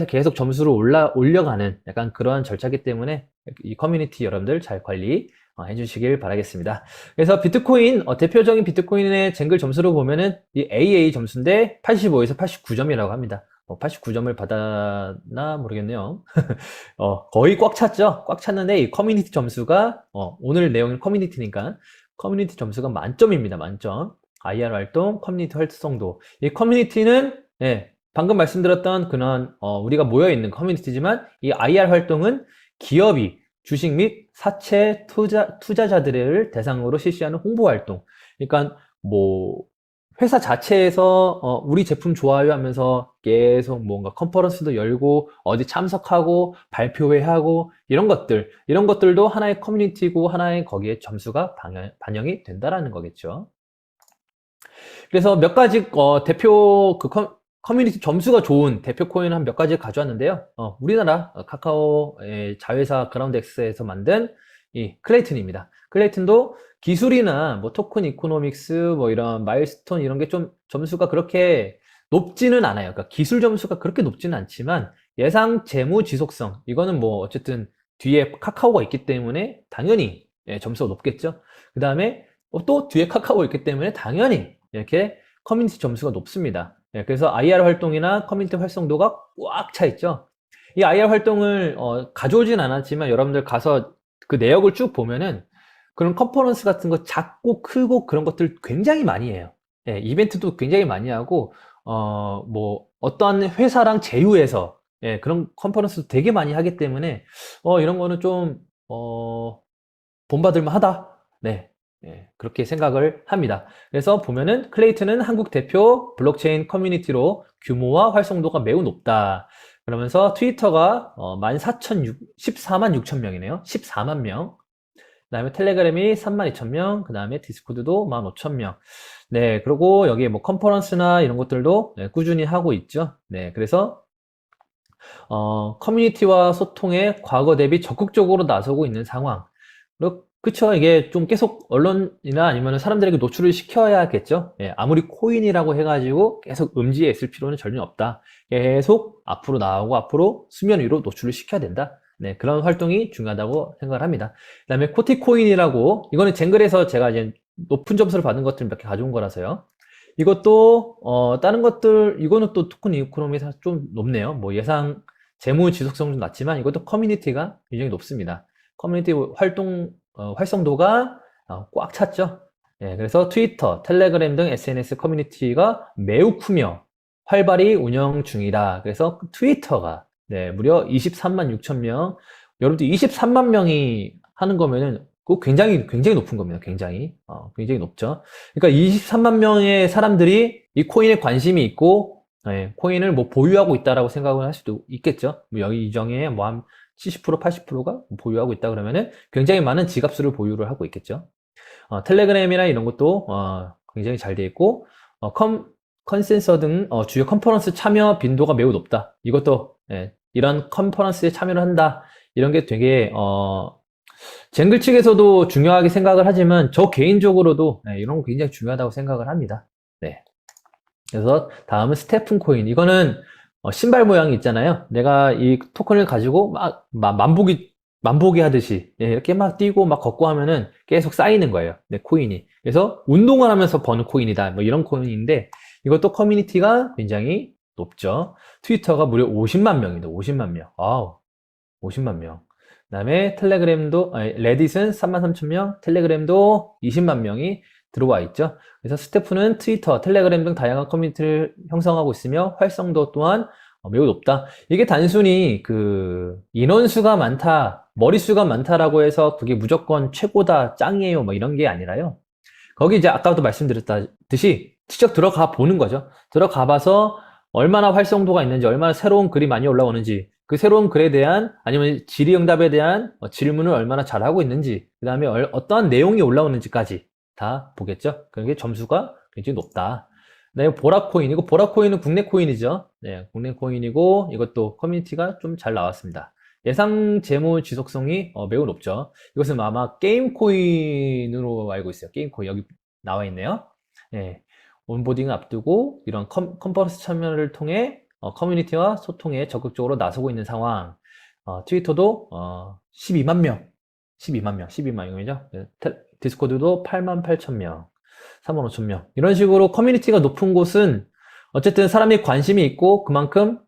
계속 점수를 올려가는 약간 그러한 절차이기 때문에 이 커뮤니티 여러분들 잘 관리 해주시길 바라겠습니다. 그래서 비트코인, 대표적인 비트코인의 쟁글 점수로 보면은 이 AA 점수인데 85에서 89점이라고 합니다. 89점을 받았나 모르겠네요. 거의 꽉 찼죠? 꽉 찼는데 이 커뮤니티 점수가, 오늘 내용은 커뮤니티니까 커뮤니티 점수가 만점입니다. 만점. IR 활동, 커뮤니티 활성도. 이 커뮤니티는, 방금 말씀드렸던 그런, 우리가 모여있는 커뮤니티지만 이 IR 활동은 기업이 주식 및 사채 투자자들을 대상으로 실시하는 홍보 활동. 그러니까 뭐 회사 자체에서 우리 제품 좋아요 하면서 계속 뭔가 컨퍼런스도 열고 어디 참석하고 발표회 하고 이런 것들도 하나의 커뮤니티고 하나의 거기에 점수가 반영이 된다라는 거겠죠. 그래서 몇 가지 대표 커뮤니티 점수가 좋은 대표 코인 한 몇 가지 가져왔는데요. 우리나라 카카오의 자회사 그라운드X에서 만든 이 클레이튼입니다. 클레이튼도 기술이나 뭐 토큰 이코노믹스 뭐 이런 마일스톤 이런 게 좀 점수가 그렇게 높지는 않아요. 그러니까 기술 점수가 그렇게 높지는 않지만 예상 재무 지속성 이거는 뭐 어쨌든 뒤에 카카오가 있기 때문에 당연히 점수가 높겠죠. 그 다음에 또 뒤에 카카오가 있기 때문에 당연히 이렇게 커뮤니티 점수가 높습니다. 그래서 IR 활동이나 커뮤니티 활성도가 꽉 차 있죠. 이 IR 활동을 가져오진 않았지만 여러분들 가서 그 내역을 쭉 보면은 그런 컨퍼런스 같은 거 작고 크고 그런 것들 굉장히 많이 해요. 이벤트도 굉장히 많이 하고 뭐 어떠한 회사랑 제휴해서 그런 컨퍼런스도 되게 많이 하기 때문에 이런 거는 좀 본받을 만하다. 네. 그렇게 생각을 합니다. 그래서 보면은 클레이튼은 한국 대표 블록체인 커뮤니티로 규모와 활성도가 매우 높다. 그러면서 트위터가 14만 6천 명이네요. 14만 명. 그 다음에 텔레그램이 3만 2천 명. 그 다음에 디스코드도 1만 5천 명. 네, 그리고 여기에 뭐 컨퍼런스나 이런 것들도 꾸준히 하고 있죠. 네, 그래서 커뮤니티와 소통에 과거 대비 적극적으로 나서고 있는 상황. 그쵸. 이게 좀 계속 언론이나 아니면 사람들에게 노출을 시켜야겠죠. 아무리 코인이라고 해가지고 계속 음지에 있을 필요는 전혀 없다. 계속 앞으로 나오고 앞으로 수면 위로 노출을 시켜야 된다. 네, 그런 활동이 중요하다고 생각을 합니다. 그 다음에 코티코인이라고, 이거는 젠글에서 제가 이제 높은 점수를 받은 것들을 몇 개 가져온 거라서요. 이것도, 다른 것들, 이거는 또 토큰 이코노미에서 좀 높네요. 뭐 예상 재무 지속성 좀 낮지만 이것도 커뮤니티가 굉장히 높습니다. 커뮤니티 활성도가 꽉 찼죠. 그래서 트위터, 텔레그램 등 SNS 커뮤니티가 매우 크며 활발히 운영 중이다. 그래서 트위터가 무려 23만 6천 명. 여러분들 23만 명이 하는 거면은 그거 굉장히 높은 겁니다. 굉장히 높죠. 그러니까 23만 명의 사람들이 이 코인에 관심이 있고 코인을 뭐 보유하고 있다라고 생각을 할 수도 있겠죠. 뭐 여기 이정에 뭐 한 70%, 80%가 보유하고 있다 그러면은 굉장히 많은 지갑수를 보유를 하고 있겠죠. 텔레그램이나 이런 것도 굉장히 잘 돼 있고 컨센서 등 주요 컨퍼런스 참여 빈도가 매우 높다. 이것도 이런 컨퍼런스에 참여를 한다. 이런 게 되게 젠글 측에서도 중요하게 생각을 하지만 저 개인적으로도 이런 거 굉장히 중요하다고 생각을 합니다. 네. 그래서 다음은 스테픈 코인. 이거는 신발 모양이 있잖아요. 내가 이 토큰을 가지고 막 만보기 하듯이 이렇게 막 뛰고 막 걷고 하면은 계속 쌓이는 거예요. 네, 코인이. 그래서 운동을 하면서 버는 코인이다. 뭐 이런 코인인데 이것도 커뮤니티가 굉장히 높죠. 트위터가 무려 50만 명입니다. 50만 명. 아우, 50만 명. 그 다음에 텔레그램도, 레딧은 3만 3천 명, 텔레그램도 20만 명이 들어와 있죠. 그래서 스태프는 트위터, 텔레그램 등 다양한 커뮤니티를 형성하고 있으며 활성도 또한 매우 높다. 이게 단순히 그 인원수가 많다, 머릿수가 많다라고 해서 그게 무조건 최고다, 짱이에요, 뭐 이런 게 아니라요. 거기 이제 아까도 말씀드렸듯이 직접 들어가 보는 거죠. 들어가 봐서 얼마나 활성도가 있는지, 얼마나 새로운 글이 많이 올라오는지, 그 새로운 글에 대한 아니면 질의응답에 대한 질문을 얼마나 잘하고 있는지, 그 다음에 어떠한 내용이 올라오는지까지 다 보겠죠. 그게 점수가 굉장히 높다. 네, 보라코인. 이거 보라코인은 국내 코인이죠. 네, 국내 코인이고 이것도 커뮤니티가 좀 잘 나왔습니다. 예상 재무 지속성이 매우 높죠. 이것은 아마 게임 코인으로 알고 있어요. 게임 코인 여기 나와 있네요. 네, 온보딩을 앞두고 이런 컨퍼런스 참여를 통해 커뮤니티와 소통에 적극적으로 나서고 있는 상황. 트위터도 12만 명, 12만 명이죠. 디스코드도 8만 8천 명, 3만 5천 명. 이런 식으로 커뮤니티가 높은 곳은 어쨌든 사람이 관심이 있고 그만큼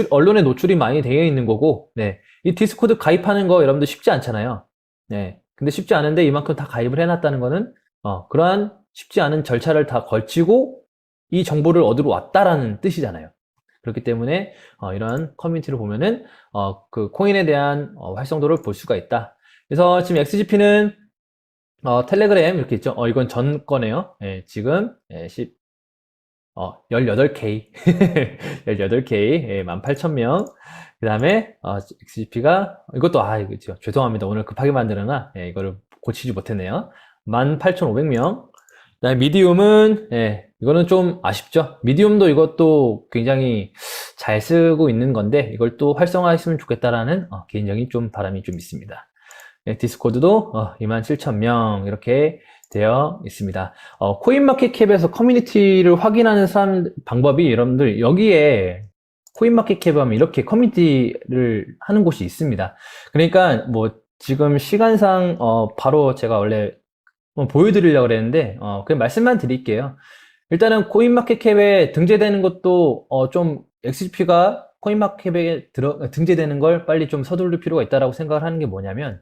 언론에 노출이 많이 되어 있는 거고, 네. 이 디스코드 가입하는 거 여러분들 쉽지 않잖아요. 네. 근데 쉽지 않은데 이만큼 다 가입을 해놨다는 거는, 그러한 쉽지 않은 절차를 다 걸치고 이 정보를 얻으러 왔다라는 뜻이잖아요. 그렇기 때문에 이런 커뮤니티를 보면은 그 코인에 대한 활성도를 볼 수가 있다. 그래서 지금 XGP는 텔레그램 이렇게 있죠. 이건 전 거네요. 예, 지금 18K 18K 예, 18,000명. 그 다음에 XGP가 이것도 이거 죄송합니다. 오늘 급하게 만들어놔. 예, 이거를 고치지 못했네요. 18,500명. 그다음에 미디움은 이거는 좀 아쉽죠. 미디움도 이것도 굉장히 잘 쓰고 있는 건데 이걸 또 활성화했으면 좋겠다라는 개인적인 좀 바람이 좀 있습니다. 디스코드도 27,000명 이렇게 되어 있습니다. 코인마켓캡에서 커뮤니티를 확인하는 방법이 여러분들 여기에 코인마켓캡 하면 이렇게 커뮤니티를 하는 곳이 있습니다. 그러니까 뭐 지금 시간상 바로 제가 원래 보여드리려고 그랬는데 그냥 말씀만 드릴게요. 일단은 코인마켓캡에 등재되는 것도 좀 XGP가 코인마켓캡에 등재되는 걸 빨리 좀 서두를 필요가 있다라고 생각을 하는 게 뭐냐면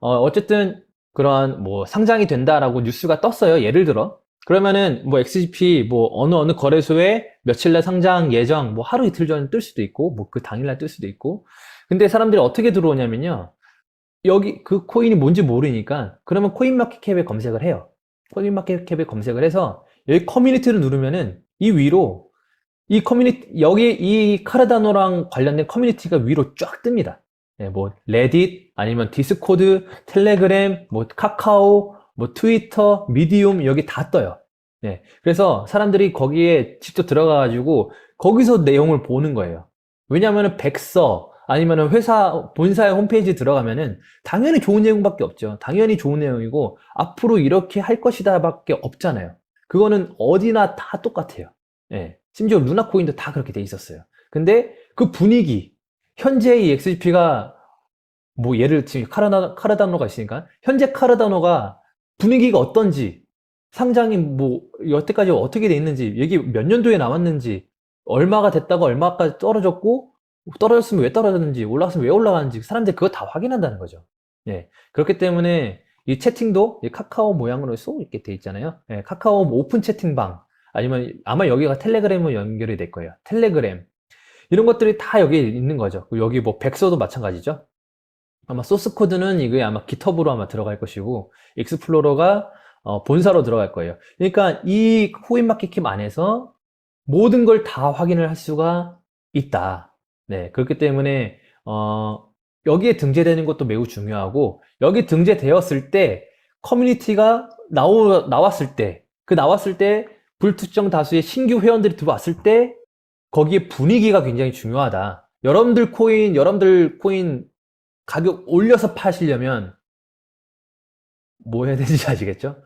어쨌든 그런 뭐 상장이 된다라고 뉴스가 떴어요. 예를 들어. 그러면은 뭐 XGP 뭐 어느 거래소에 며칠날 상장 예정 뭐 하루 이틀 전에 뜰 수도 있고 뭐 그 당일날 뜰 수도 있고. 근데 사람들이 어떻게 들어오냐면요. 여기 그 코인이 뭔지 모르니까 그러면 코인마켓캡에 검색을 해요. 코인마켓캡에 검색을 해서 여기 커뮤니티를 누르면은 이 위로 이 커뮤니티 여기 이 카르다노랑 관련된 커뮤니티가 위로 쫙 뜹니다. 뭐 레딧 아니면 디스코드, 텔레그램, 뭐 카카오, 뭐 트위터, 미디움 여기 다 떠요. 그래서 사람들이 거기에 직접 들어가 가지고 거기서 내용을 보는 거예요. 왜냐하면 백서 아니면 회사 본사의 홈페이지 들어가면은 당연히 좋은 내용밖에 없죠. 당연히 좋은 내용이고 앞으로 이렇게 할 것이다밖에 없잖아요. 그거는 어디나 다 똑같아요. 심지어 루나코인도 다 그렇게 돼 있었어요. 근데 그 분위기, 현재 이 XGP가 뭐 예를 지금 카르다노가 있으니까 현재 카르다노가 분위기가 어떤지 상장이 뭐 여태까지 어떻게 돼 있는지 이게 몇 년도에 나왔는지 얼마가 됐다고 얼마까지 떨어졌고 떨어졌으면 왜 떨어졌는지 올라갔으면 왜 올라갔는지 사람들이 그거 다 확인한다는 거죠. 그렇기 때문에 이 채팅도 이 카카오 모양으로 쏙 이렇게 돼 있잖아요. 카카오 오픈 채팅방 아니면 아마 여기가 텔레그램으로 연결이 될 거예요. 텔레그램 이런 것들이 다 여기에 있는 거죠. 여기 뭐 백서도 마찬가지죠. 아마 소스 코드는 이게 아마 깃허브로 아마 들어갈 것이고 익스플로러가 본사로 들어갈 거예요. 그러니까 이 코인마켓캡 안에서 모든 걸 다 확인을 할 수가 있다. 그렇기 때문에 여기에 등재되는 것도 매우 중요하고 여기 등재되었을 때 커뮤니티가 나왔을 때 불특정 다수의 신규 회원들이 들어왔을 때 거기에 분위기가 굉장히 중요하다. 여러분들 코인 가격 올려서 파시려면 뭐 해야 되는지 아시겠죠?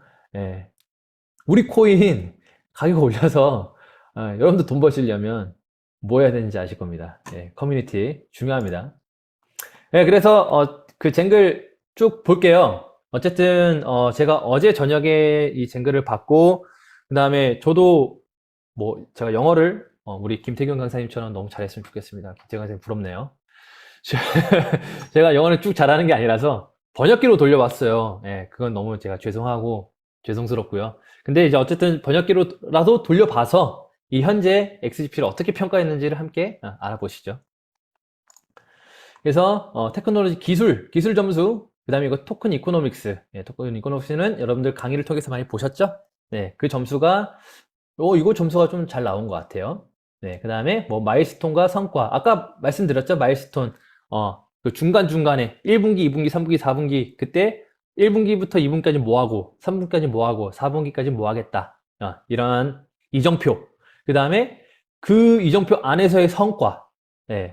우리 코인 가격 올려서 여러분들 돈 버시려면 뭐 해야 되는지 아실 겁니다. 커뮤니티 중요합니다. 그래서 그 쟁글 쭉 볼게요. 어쨌든 제가 어제 저녁에 이 쟁글을 받고 그 다음에 저도 뭐 제가 영어를 우리 김태경 강사님처럼 너무 잘했으면 좋겠습니다. 김태경 강사님 부럽네요. 제가 영어를 쭉 잘하는 게 아니라서 번역기로 돌려봤어요. 그건 너무 제가 죄송스럽고요. 근데 이제 어쨌든 번역기로라도 돌려봐서 이 현재 XGP를 어떻게 평가했는지를 함께 알아보시죠. 그래서 테크놀로지 기술 점수, 그 다음에 이거 토큰 이코노믹스. 토큰 이코노믹스는 여러분들 강의를 통해서 많이 보셨죠? 그 점수가 이거 점수가 좀 잘 나온 것 같아요. 그 다음에 뭐 마일스톤과 성과. 아까 말씀드렸죠? 마일스톤. 그 중간중간에 1분기, 2분기, 3분기, 4분기 그때 1분기부터 2분기까지 뭐하고 3분기까지 뭐하고 4분기까지 뭐하겠다. 이런 이정표. 그 다음에 그 이정표 안에서의 성과.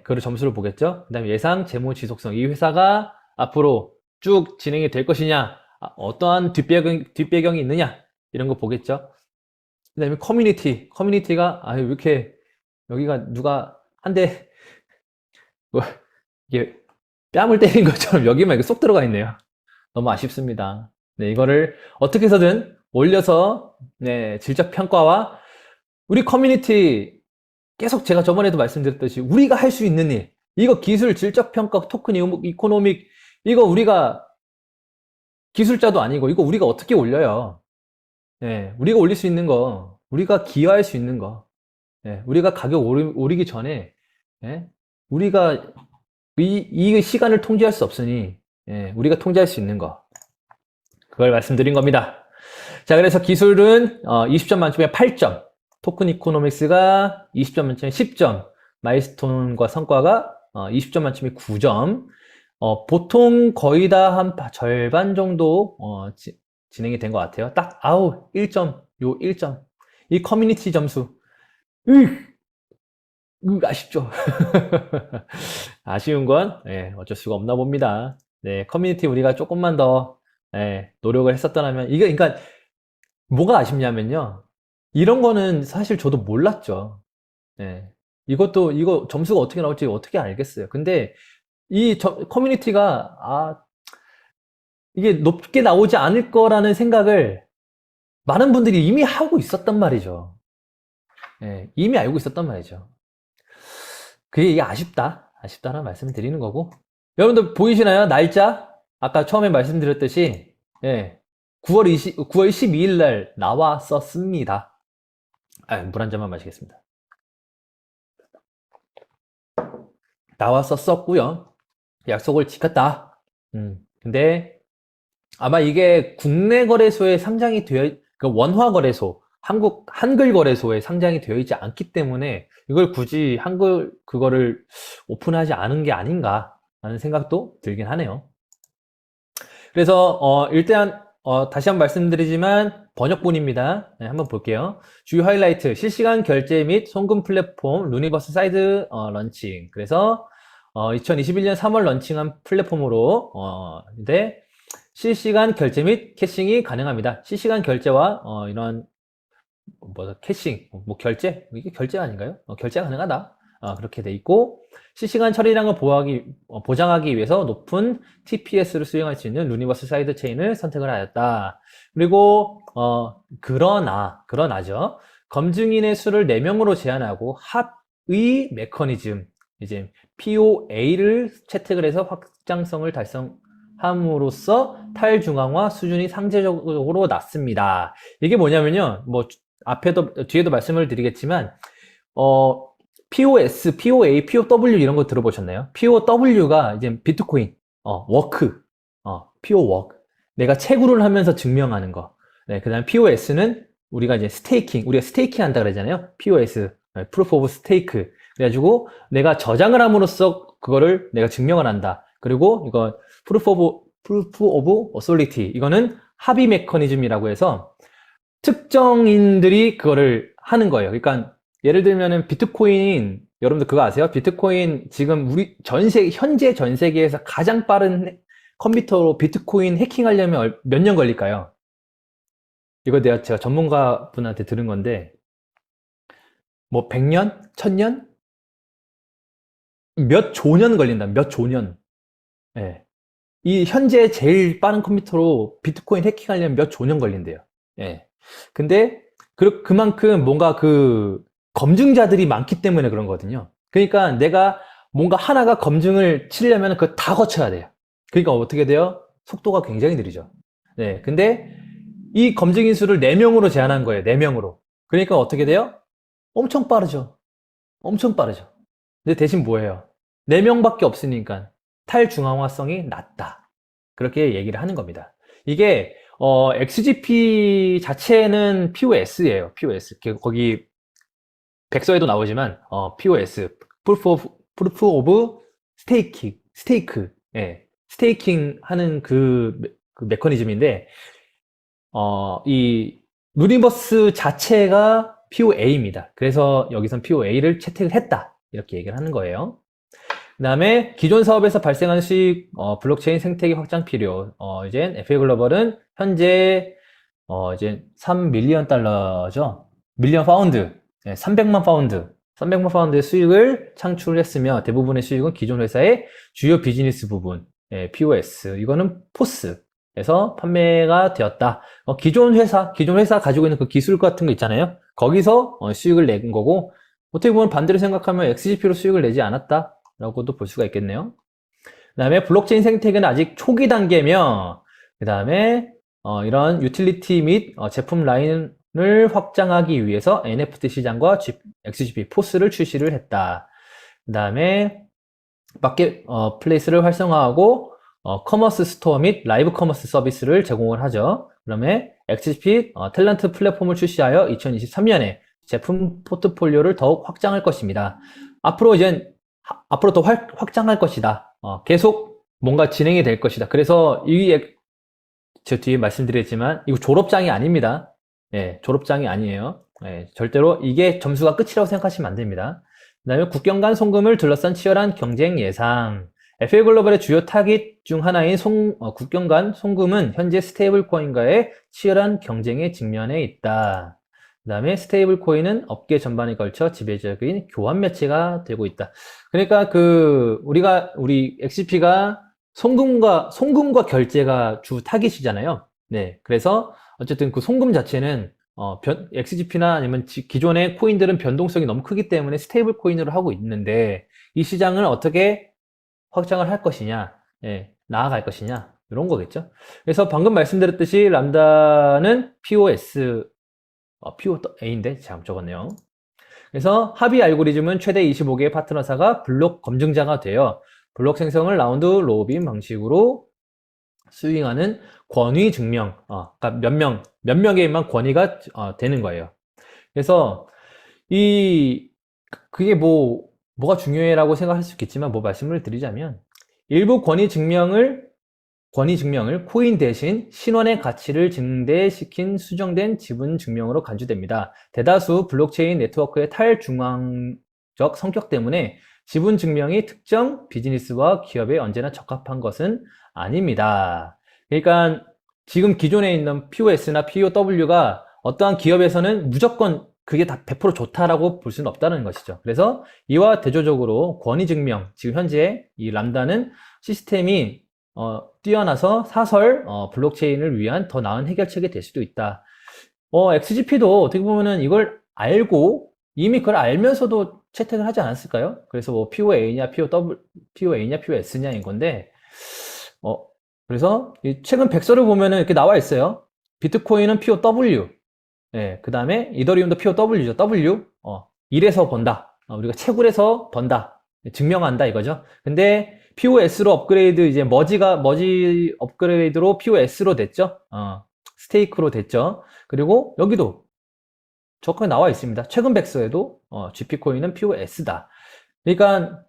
그 점수를 보겠죠. 그 다음에 예상 재무 지속성. 이 회사가 앞으로 쭉 진행이 될 것이냐, 어떠한 뒷배경이 있느냐, 이런 거 보겠죠. 그 다음에 커뮤니티가 왜 이렇게 여기가 누가 한 대 뭐 이게 뺨을 때린 것처럼 여기만 이렇게 쏙 들어가 있네요. 너무 아쉽습니다. 이거를 어떻게 해서든 올려서 질적 평가와 우리 커뮤니티 계속 제가 저번에도 말씀드렸듯이 우리가 할 수 있는 일, 이거 기술 질적 평가 토큰 이코노믹 이거 우리가 기술자도 아니고 이거 우리가 어떻게 올려요? 우리가 올릴 수 있는 거, 우리가 기여할 수 있는 거, 예, 우리가 가격 오르기 전에, 예, 우리가 이 시간을 통제할 수 없으니, 예, 우리가 통제할 수 있는 거. 그걸 말씀드린 겁니다. 자, 그래서 기술은 20점 만점에 8점, 토큰 이코노믹스가 20점 만점에 10점, 마일스톤과 성과가 20점 만점에 9점, 보통 거의 다 한 절반 정도 진행이 된 것 같아요. 딱 아우 1점, 요 1점. 이 커뮤니티 점수. 아쉽죠. 아쉬운 건 어쩔 수가 없나 봅니다. 네, 커뮤니티 우리가 조금만 더 노력을 했었더라면 이게 그러니까 뭐가 아쉽냐면요. 이런 거는 사실 저도 몰랐죠. 예. 이거 점수가 어떻게 나올지 어떻게 알겠어요. 근데 커뮤니티가 이게 높게 나오지 않을 거라는 생각을 많은 분들이 이미 하고 있었단 말이죠. 예, 이미 알고 있었단 말이죠. 이게 아쉽다라는 말씀을 드리는 거고. 여러분들 보이시나요? 날짜? 아까 처음에 말씀드렸듯이, 9월 12일 날 나왔었습니다. 물 한 잔만 마시겠습니다. 나왔었고요. 약속을 지켰다. 근데 아마 이게 국내 거래소에 상장이 원화 거래소, 한글 거래소에 상장이 되어 있지 않기 때문에 이걸 굳이 그거를 오픈하지 않은 게 아닌가 하는 생각도 들긴 하네요. 그래서 일단 다시 한번 말씀드리지만 번역본입니다. 네, 한번 볼게요. 주요 하이라이트, 실시간 결제 및 송금 플랫폼 루니버스 사이드 런칭. 그래서 2021년 3월 런칭한 플랫폼으로 근데 실시간 결제 및 캐싱이 가능합니다. 실시간 결제와 이런 캐싱, 결제? 이게 결제 아닌가요? 결제가 가능하다. 그렇게 돼 있고 실시간 처리량을 보장하기 위해서 높은 TPS를 수행할 수 있는 루니버스 사이드 체인을 선택을 하였다. 그리고 그러나죠. 검증인의 수를 4명으로 제한하고 합의 메커니즘 이제 POA를 채택을 해서 확장성을 달성함으로써 탈중앙화 수준이 상대적으로 낮습니다. 이게 뭐냐면요. 뒤에도 말씀을 드리겠지만 POS, POA, POW 이런 거 들어보셨나요? POW가 이제 비트코인, 워크, PO 워크. 내가 채굴을 하면서 증명하는 거. 네, 그 다음에 POS는 우리가 이제 우리가 스테이킹 한다 그러잖아요. POS, Proof of Stake. 그래가지고 내가 저장을 함으로써 그거를 내가 증명을 한다. 그리고 이거 Proof of Authority. 이거는 합의 메커니즘이라고 해서 특정인들이 그거를 하는 거예요. 그러니까 예를 들면은 비트코인, 여러분들 그거 아세요? 비트코인 지금 현재 전 세계에서 가장 빠른 컴퓨터로 비트코인 해킹하려면 몇 년 걸릴까요? 이거 제가 전문가 분한테 들은 건데 100년? 1000년? 몇 조년 걸린다. 몇 조년. 예. 이 현재 제일 빠른 컴퓨터로 비트코인 해킹하려면 몇 조년 걸린대요. 예. 근데 그만큼 뭔가 검증자들이 많기 때문에 그런 거거든요. 그러니까 내가 뭔가 하나가 검증을 치려면 그거 다 거쳐야 돼요. 그러니까 어떻게 돼요? 속도가 굉장히 느리죠. 네. 근데 이 검증인 수를 4명으로 제한한 거예요. 4명으로. 그러니까 어떻게 돼요? 엄청 빠르죠. 엄청 빠르죠. 근데 대신 뭐예요? 4명밖에 없으니까 탈중앙화성이 낮다. 그렇게 얘기를 하는 겁니다. 이게 XGP 자체는 POS예요. POS. 거기 백서에도 나오지만 POS, Proof of Stake, 예, 스테이킹 하는 그 메커니즘인데 이 루니버스 자체가 POA입니다. 그래서 여기선 POA를 채택을 했다. 이렇게 얘기를 하는 거예요. 그 다음에 기존 사업에서 발생하는 수익, 블록체인 생태계 확장 필요. 이제 FA 글로벌은 현재 이제 3밀리언 달러죠. 밀리언 파운드. 300만 파운드의 수익을 창출했으며 대부분의 수익은 기존 회사의 주요 비즈니스 부분, POS, 이거는 포스에서 판매가 되었다. 기존 회사 가지고 있는 그 기술 같은 거 있잖아요. 거기서 수익을 낸 거고, 어떻게 보면 반대로 생각하면 XGP로 수익을 내지 않았다라고도 볼 수가 있겠네요. 그 다음에 블록체인 생태계는 아직 초기 단계며, 그 다음에 이런 유틸리티 및 제품 라인은 확장하기 위해서 NFT 시장과 XGP 포스를 출시를 했다. 그 다음에 플레이스를 활성화하고 커머스 스토어 및 라이브 커머스 서비스를 제공을 하죠. 그다음에 XGP 탤런트 플랫폼을 출시하여 2023년에 제품 포트폴리오를 더욱 확장할 것입니다. 앞으로 더 확장할 것이다. 계속 뭔가 진행이 될 것이다. 그래서 저 뒤에 말씀드렸지만 이거 졸업장이 아닙니다. 예, 졸업장이 아니에요. 예, 절대로 이게 점수가 끝이라고 생각하시면 안 됩니다. 그 다음에 국경 간 송금을 둘러싼 치열한 경쟁 예상. FA글로벌의 주요 타깃 중 하나인 국경 간 송금은 현재 스테이블 코인과의 치열한 경쟁에 직면해 있다. 그 다음에 스테이블 코인은 업계 전반에 걸쳐 지배적인 교환 매체가 되고 있다. 그러니까 우리 XGP가 송금과 결제가 주 타깃이잖아요. 네. 그래서 어쨌든 그 송금 자체는 XGP나 아니면 기존의 코인들은 변동성이 너무 크기 때문에 스테이블 코인으로 하고 있는데 이 시장을 어떻게 확장을 할 것이냐, 예, 나아갈 것이냐 이런 거겠죠. 그래서 방금 말씀드렸듯이 람다는 POA인데 잘못 적었네요. 그래서 합의 알고리즘은 최대 25개의 파트너사가 블록 검증자가 되어 블록 생성을 라운드 로빈 방식으로 스윙하는 권위 증명, 그러니까 몇 명에만 권위가 되는 거예요. 그래서 그게 뭐가 중요해라고 생각할 수 있겠지만 말씀을 드리자면 일부 권위 증명을 코인 대신 신원의 가치를 증대시킨 수정된 지분 증명으로 간주됩니다. 대다수 블록체인 네트워크의 탈중앙적 성격 때문에 지분 증명이 특정 비즈니스와 기업에 언제나 적합한 것은 아닙니다. 그러니까 지금 기존에 있는 POS나 POW가 어떠한 기업에서는 무조건 그게 다 100% 좋다라고 볼 수는 없다는 것이죠. 그래서 이와 대조적으로 권위 증명, 지금 현재 이 람다는 시스템이 뛰어나서 블록체인을 위한 더 나은 해결책이 될 수도 있다. XGP도 어떻게 보면은 이걸 이미 그걸 알면서도 채택을 하지 않았을까요? 그래서 POA냐, POW냐, POS냐 인 건데, 그래서 최근 백서를 보면은 이렇게 나와 있어요. 비트코인은 POW, 예, 그 다음에 이더리움도 POW죠. W, 1에서 번다. 우리가 채굴해서 번다. 증명한다 이거죠. 근데 POS로 업그레이드, 이제 머지 업그레이드로 POS로 됐죠. 스테이크로 됐죠. 그리고 여기도 정확하게 나와 있습니다. 최근 백서에도 GP코인은 POS다. 그러니까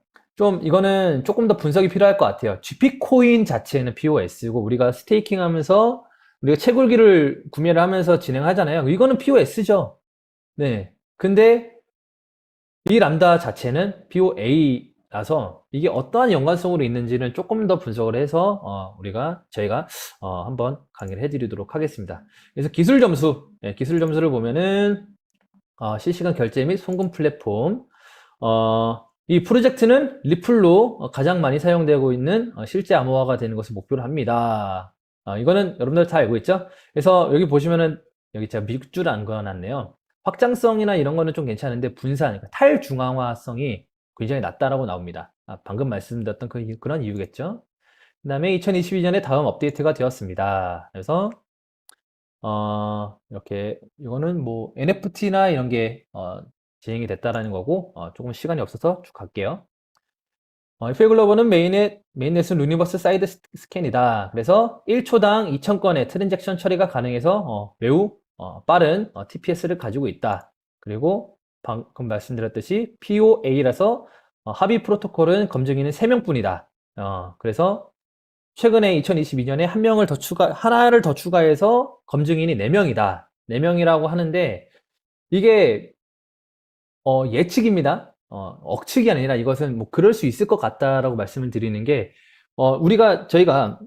이거는 조금 더 분석이 필요할 것 같아요. GP코인 자체는 POS고 우리가 스테이킹 하면서 우리가 채굴기를 구매를 하면서 진행하잖아요. 이거는 POS죠. 네. 근데 이 람다 자체는 POA라서 이게 어떠한 연관성으로 있는지는 조금 더 분석을 해서 저희가 한번 강의를 해드리도록 하겠습니다. 그래서 기술 점수를 보면은 실시간 결제 및 송금 플랫폼, 이 프로젝트는 리플로 가장 많이 사용되고 있는 실제 암호화가 되는 것을 목표로 합니다. 이거는 여러분들 다 알고 있죠? 그래서 여기 보시면은 여기 제가 밑줄 안 그어놨네요. 확장성이나 이런 거는 좀 괜찮은데 그러니까 탈중앙화성이 굉장히 낮다라고 나옵니다. 방금 말씀드렸던 그런 이유겠죠? 그 다음에 2022년에 다음 업데이트가 되었습니다. 그래서 이렇게 이거는 NFT나 이런 게 진행이 됐다라는 거고 조금 시간이 없어서 쭉 갈게요. FA글로벌은 메인넷은 유니버스 사이드 스캔이다. 그래서 1초당 2000건의 트랜잭션 처리가 가능해서 매우 빠른 TPS를 가지고 있다. 그리고 방금 말씀드렸듯이 POA라서 합의 프로토콜은 검증인은 3명뿐이다. 그래서 최근에 2022년에 하나를 더 추가해서 검증인이 4명이다. 4명이라고 하는데 이게 예측입니다. 억측이 아니라 이것은 그럴 수 있을 것 같다라고 말씀을 드리는 게, 저희가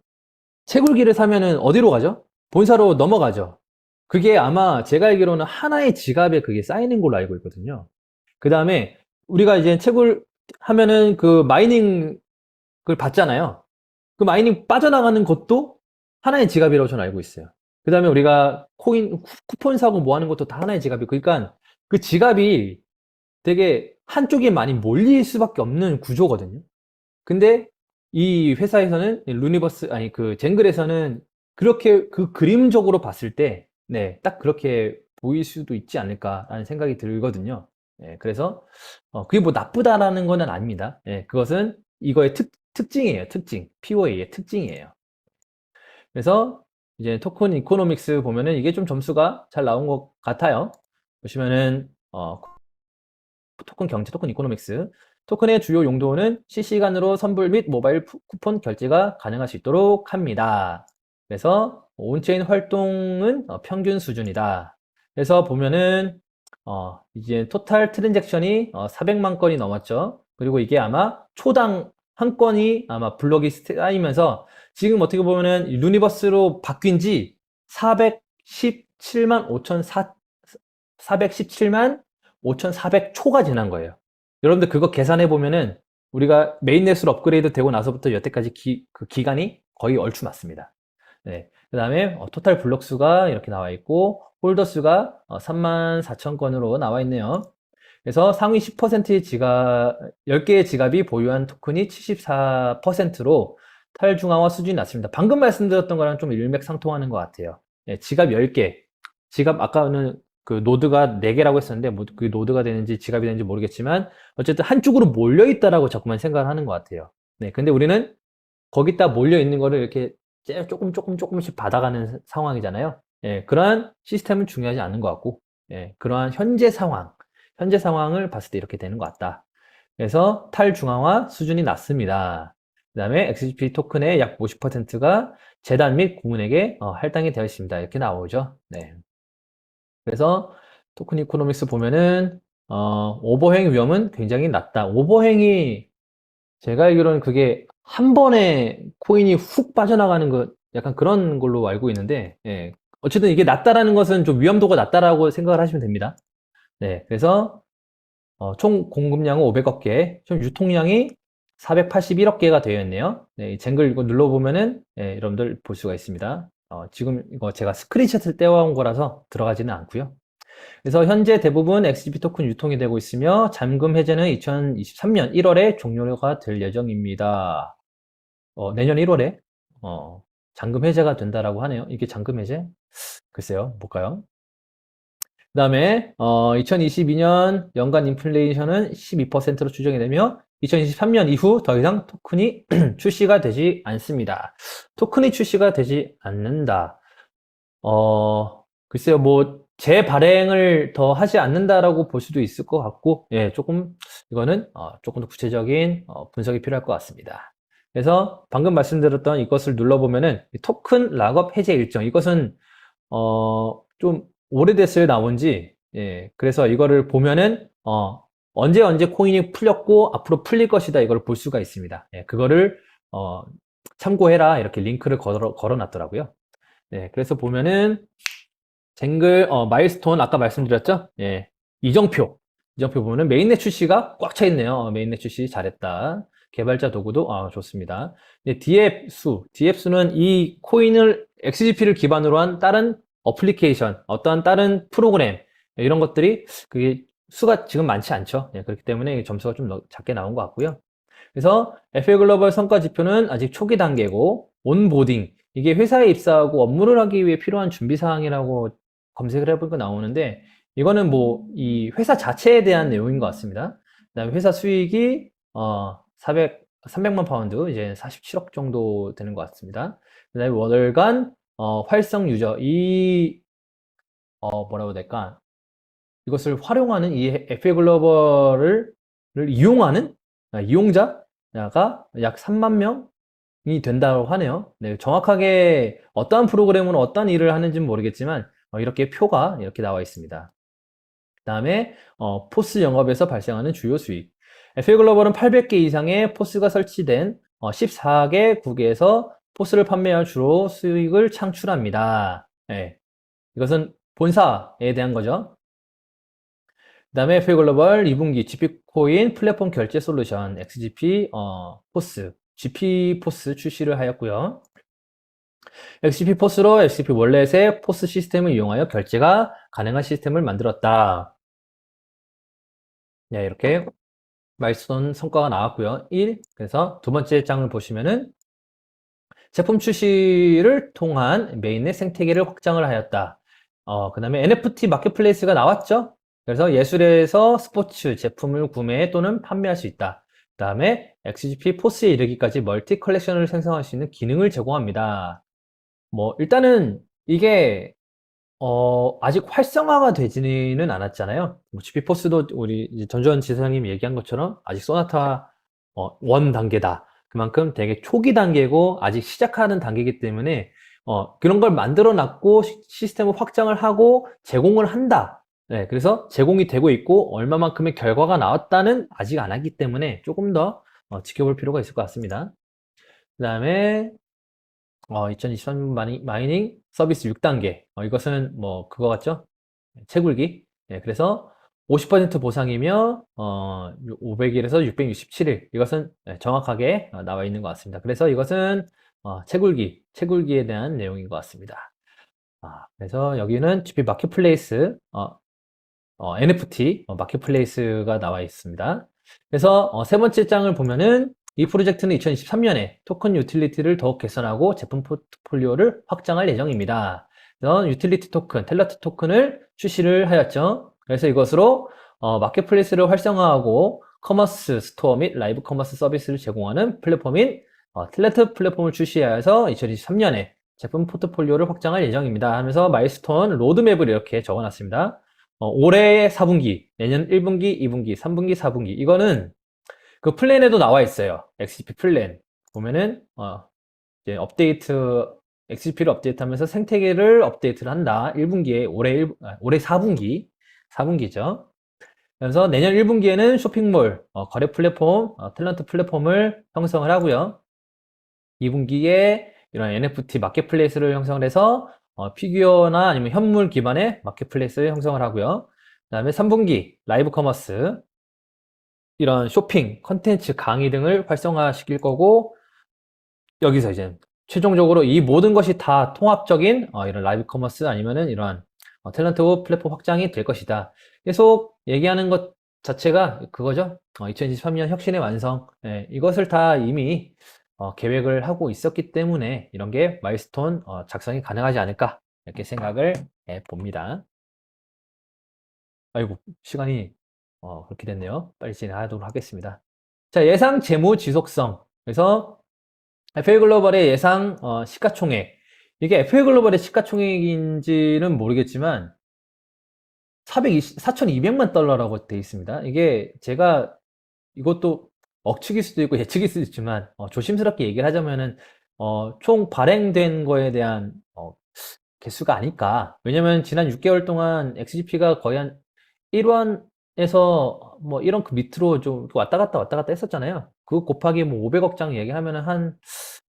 채굴기를 사면은 어디로 가죠? 본사로 넘어가죠. 그게 아마 제가 알기로는 하나의 지갑에 그게 쌓이는 걸로 알고 있거든요. 그 다음에 우리가 이제 채굴하면은 그 마이닝을 받잖아요. 그 마이닝 빠져나가는 것도 하나의 지갑이라고 저는 알고 있어요. 그 다음에 우리가 쿠폰 사고 뭐 하는 것도 다 하나의 지갑이고, 그러니까 그 지갑이 되게 한쪽에 많이 몰릴 수밖에 없는 구조거든요. 근데 이 회사에서는 그 쟁글에서는 그렇게 그 그림적으로 봤을 때, 네, 딱 그렇게 보일 수도 있지 않을까라는 생각이 들거든요. 예, 그래서 그게 뭐 나쁘다라는 건 아닙니다. 예, 그것은 이거의 특징이에요. 특징. POA의 특징이에요. 그래서 이제 토큰 이코노믹스 보면은 이게 좀 점수가 잘 나온 것 같아요. 보시면은 토큰 경제, 토큰 이코노믹스. 토큰의 주요 용도는 실시간으로 선불 및 모바일 쿠폰 결제가 가능할 수 있도록 합니다. 그래서 온체인 활동은 평균 수준이다. 그래서 보면은 이제 토탈 트랜잭션이 400만 건이 넘었죠. 그리고 이게 아마 초당 한 건이 아마 블록이 쌓이면서 지금 어떻게 보면은 유니버스로 바뀐 지 417만 5,400초가 지난 거예요. 여러분들 그거 계산해 보면은 우리가 메인넷으로 업그레이드 되고 나서부터 여태까지 그 기간이 거의 얼추 맞습니다. 네. 그 다음에 토탈 블록 수가 이렇게 나와 있고 홀더 수가 34,000건으로 나와 있네요. 그래서 상위 10%의 10개의 지갑이 보유한 토큰이 74%로 탈중앙화 수준이 낮습니다. 방금 말씀드렸던 거랑 좀 일맥상통하는 것 같아요. 예, 지갑 10개. 지갑 아까는 그 노드가 4개라고 했었는데 뭐 그게 노드가 되는지 지갑이 되는지 모르겠지만 어쨌든 한쪽으로 몰려 있다라고 자꾸만 생각을 하는 것 같아요. 네, 근데 우리는 거기다 몰려 있는 거를 이렇게 조금씩 받아가는 상황이잖아요. 예, 그러한 시스템은 중요하지 않은 것 같고, 예, 그러한 현재 상황을 봤을 때 이렇게 되는 것 같다. 그래서 탈중앙화 수준이 낮습니다. 그 다음에 XGP 토큰의 약 50%가 재단 및 국민에게 할당이 되어 있습니다. 이렇게 나오죠. 네. 그래서 토큰 이코노믹스 보면은 오버행 위험은 굉장히 낮다. 오버행이 제가 알기로는 그게 한 번에 코인이 훅 빠져나가는 것 약간 그런 걸로 알고 있는데 예. 어쨌든 이게 낮다라는 것은 좀 위험도가 낮다라고 생각을 하시면 됩니다. 네, 그래서 총 공급량은 500억 개, 총 유통량이 481억 개가 되어 있네요. 네, 이 쟁글 이거 눌러보면은 예, 여러분들 볼 수가 있습니다. 지금 이거 제가 스크린샷을 떼어온 거라서 들어가지는 않고요. 그래서 현재 대부분 XGP 토큰 유통이 되고 있으며 잔금 해제는 2023년 1월에 종료가 될 예정입니다. 내년 1월에 잔금 해제가 된다라고 하네요. 이게 잔금 해제? 글쎄요, 볼까요? 그 다음에 2022년 연간 인플레이션은 12%로 추정이 되며 2023년 이후 더 이상 토큰이 출시가 되지 않습니다. 토큰이 출시가 되지 않는다. 글쎄요, 뭐 재발행을 더 하지 않는다라고 볼 수도 있을 것 같고, 예, 조금 이거는 조금 더 구체적인 분석이 필요할 것 같습니다. 그래서 방금 말씀드렸던 이것을 눌러보면은 토큰 락업 해제 일정, 이것은 좀 오래됐어요, 나온 지. 예, 그래서 이거를 보면은 언제 코인이 풀렸고 앞으로 풀릴 것이다, 이걸 볼 수가 있습니다. 예, 그거를 참고해라, 이렇게 링크를 걸어놨더라고요. 네, 그래서 보면은 쟁글 마일스톤 아까 말씀드렸죠? 예, 이정표 보면은 메인넷 출시가 꽉 차 있네요. 메인넷 출시 잘했다. 개발자 도구도 좋습니다. DF 수는 이 코인을 XGP를 기반으로 한 다른 어플리케이션, 어떠한 다른 프로그램 이런 것들이 그게 수가 지금 많지 않죠. 예, 그렇기 때문에 점수가 좀 작게 나온 것 같고요. 그래서 FA 글로벌 성과 지표는 아직 초기 단계고 온보딩, 이게 회사에 입사하고 업무를 하기 위해 필요한 준비 사항이라고 검색을 해보니까 나오는데 이거는 뭐 이 회사 자체에 대한 내용인 것 같습니다. 그다음에 회사 수익이 300만 파운드, 이제 47억 정도 되는 것 같습니다. 그다음에 월간 활성 유저, 뭐라고 해야 될까? 이것을 활용하는 이 FA 글로벌을 이용하는 이용자가 약 3만 명이 된다고 하네요. 네, 정확하게 어떠한 프로그램으로 어떠한 일을 하는지는 모르겠지만 이렇게 표가 이렇게 나와 있습니다. 그 다음에 포스 영업에서 발생하는 주요 수익. FA 글로벌은 800개 이상의 포스가 설치된 14개국에서 포스를 판매할 주로 수익을 창출합니다. 네, 이것은 본사에 대한 거죠. 그 다음에 FA 글로벌 2분기 GP코인 플랫폼 결제 솔루션 XGP 포스, GP 포스 출시를 하였고요. XGP 포스로 XGP 월렛의 포스 시스템을 이용하여 결제가 가능한 시스템을 만들었다. 네, 이렇게 마일스톤 성과가 나왔고요. 1. 그래서 두 번째 장을 보시면은 제품 출시를 통한 메인의 생태계를 확장을 하였다. 그 다음에 NFT 마켓플레이스가 나왔죠. 그래서 예술에서 스포츠 제품을 구매 또는 판매할 수 있다. 그 다음에 XGP 포스에 이르기까지 멀티 컬렉션을 생성할 수 있는 기능을 제공합니다. 뭐 일단은 이게 아직 활성화가 되지는 않았잖아요. 뭐 GP포스도 우리 이제 전주현 지사님 얘기한 것처럼 아직 소나타 원 단계다. 그만큼 되게 초기 단계고 아직 시작하는 단계이기 때문에 그런 걸 만들어 놨고 시스템을 확장을 하고 제공을 한다. 네, 그래서 제공이 되고 있고 얼마만큼의 결과가 나왔다는 아직 안 하기 때문에 조금 더 지켜볼 필요가 있을 것 같습니다. 그 다음에 2023 마이닝 서비스 6단계. 이것은 뭐 그거 같죠? 채굴기. 네, 그래서 50% 보상이며 500일에서 667일. 이것은 정확하게 나와 있는 것 같습니다. 그래서 이것은 채굴기에 대한 내용인 것 같습니다. 그래서 여기는 GP 마켓플레이스 NFT 마켓플레이스가 나와 있습니다. 그래서 세 번째 장을 보면은 이 프로젝트는 2023년에 토큰 유틸리티를 더욱 개선하고 제품 포트폴리오를 확장할 예정입니다. 그래서 유틸리티 토큰, 텔러트 토큰을 출시를 하였죠. 그래서 이것으로 마켓플레이스를 활성화하고 커머스 스토어 및 라이브 커머스 서비스를 제공하는 플랫폼인 텔러트 플랫폼을 출시하여서 2023년에 제품 포트폴리오를 확장할 예정입니다. 하면서 마일스톤 로드맵을 이렇게 적어놨습니다. 올해 4분기, 내년 1분기, 2분기, 3분기, 4분기. 이거는 그 플랜에도 나와 있어요. XGP 플랜. 보면은, 이제 XGP를 업데이트하면서 생태계를 업데이트를 한다. 1분기에, 올해 4분기. 4분기죠. 그래서 내년 1분기에는 쇼핑몰, 거래 플랫폼, 탤런트 플랫폼을 형성을 하고요. 2분기에 이런 NFT 마켓플레이스를 형성을 해서 피규어나 아니면 현물 기반의 마켓플레이스를 형성을 하고요. 그 다음에 3분기 라이브 커머스, 이런 쇼핑, 컨텐츠, 강의 등을 활성화시킬 거고, 여기서 이제 최종적으로 이 모든 것이 다 통합적인 이런 라이브 커머스 아니면은 이러한 탤런트 플랫폼 확장이 될 것이다. 계속 얘기하는 것 자체가 그거죠. 2023년 혁신의 완성. 예, 이것을 다 이미 계획을 하고 있었기 때문에 이런 게 마일스톤 작성이 가능하지 않을까 이렇게 생각을 봅니다. 아이고 시간이 그렇게 됐네요. 빨리 진행하도록 하겠습니다. 자, 예상 재무 지속성. 그래서 FA글로벌의 예상 시가총액. 이게 FA글로벌의 시가총액인지는 모르겠지만 4,200만 달러라고 되어 있습니다. 이게 제가 이것도 억측일 수도 있고 예측일 수도 있지만 조심스럽게 얘기를 하자면은 총 발행된 거에 대한 개수가 아닐까. 왜냐면 지난 6개월 동안 XGP가 거의 한 1원에서 뭐 1원 그 밑으로 좀 왔다 갔다 했었잖아요. 그거 곱하기 뭐 500억 장 얘기하면은 한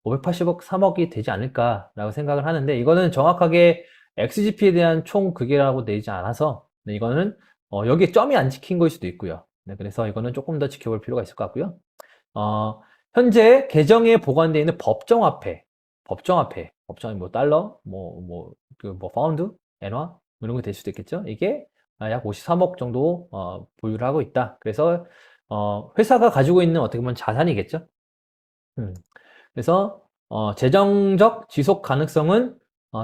580억, 3억이 되지 않을까라고 생각을 하는데 이거는 정확하게 XGP에 대한 총 그게라고 되지 않아서 네, 이거는 여기에 점이 안 찍힌 거일 수도 있고요. 네, 그래서 이거는 조금 더 지켜볼 필요가 있을 것 같고요. 현재 계정에 보관되어 있는 법정화폐, 뭐 달러, 뭐 파운드, 엔화 뭐 이런 거 될 수도 있겠죠. 이게 약 53억 정도 보유를 하고 있다. 그래서 회사가 가지고 있는 어떻게 보면 자산이겠죠. 그래서 재정적 지속 가능성은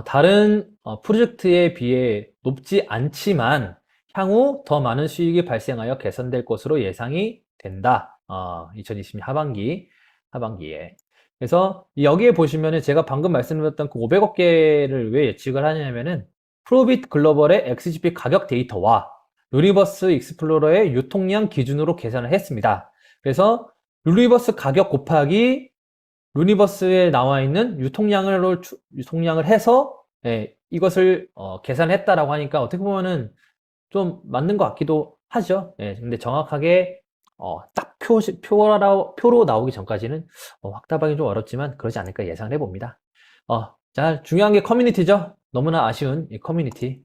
다른 프로젝트에 비해 높지 않지만 향후 더 많은 수익이 발생하여 개선될 것으로 예상이 된다. 2020년 하반기에. 그래서 여기에 보시면은 제가 방금 말씀드렸던 그 500억 개를 왜 예측을 하냐면은 프로빗 글로벌의 XGP 가격 데이터와 유니버스 익스플로러의 유통량 기준으로 계산을 했습니다. 그래서 유니버스 가격 곱하기 유니버스에 나와 있는 유통량을 해서 이것을 계산했다라고 하니까 어떻게 보면은 좀 맞는 것 같기도 하죠. 근데 정확하게 딱 표로 나오기 전까지는 확답하기 좀 어렵지만 그러지 않을까 예상을 해봅니다. 자, 중요한 게 커뮤니티죠. 너무나 아쉬운 이 커뮤니티.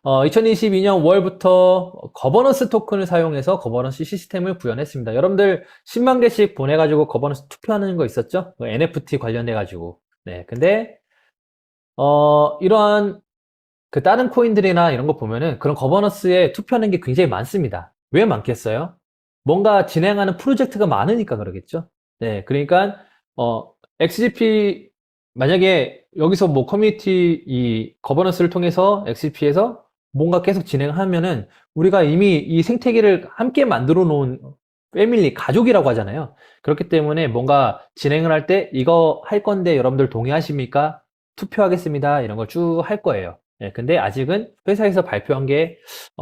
2022년 5월부터 거버넌스 토큰을 사용해서 거버넌스 시스템을 구현했습니다. 여러분들 10만 개씩 보내가지고 거버넌스 투표하는 거 있었죠? NFT 관련돼가지고. 네, 근데 이러한 그 다른 코인들이나 이런 거 보면은 그런 거버넌스에 투표하는 게 굉장히 많습니다. 왜 많겠어요? 뭔가 진행하는 프로젝트가 많으니까 그러겠죠? 네, 그러니까 XGP 만약에 여기서 뭐 커뮤니티 이 거버넌스를 통해서 XCP에서 뭔가 계속 진행하면은 우리가 이미 이 생태계를 함께 만들어 놓은 패밀리, 가족이라고 하잖아요. 그렇기 때문에 뭔가 진행을 할 때 이거 할 건데 여러분들 동의하십니까? 투표하겠습니다. 이런 걸 쭉 할 거예요. 예, 근데 아직은 회사에서 발표한 게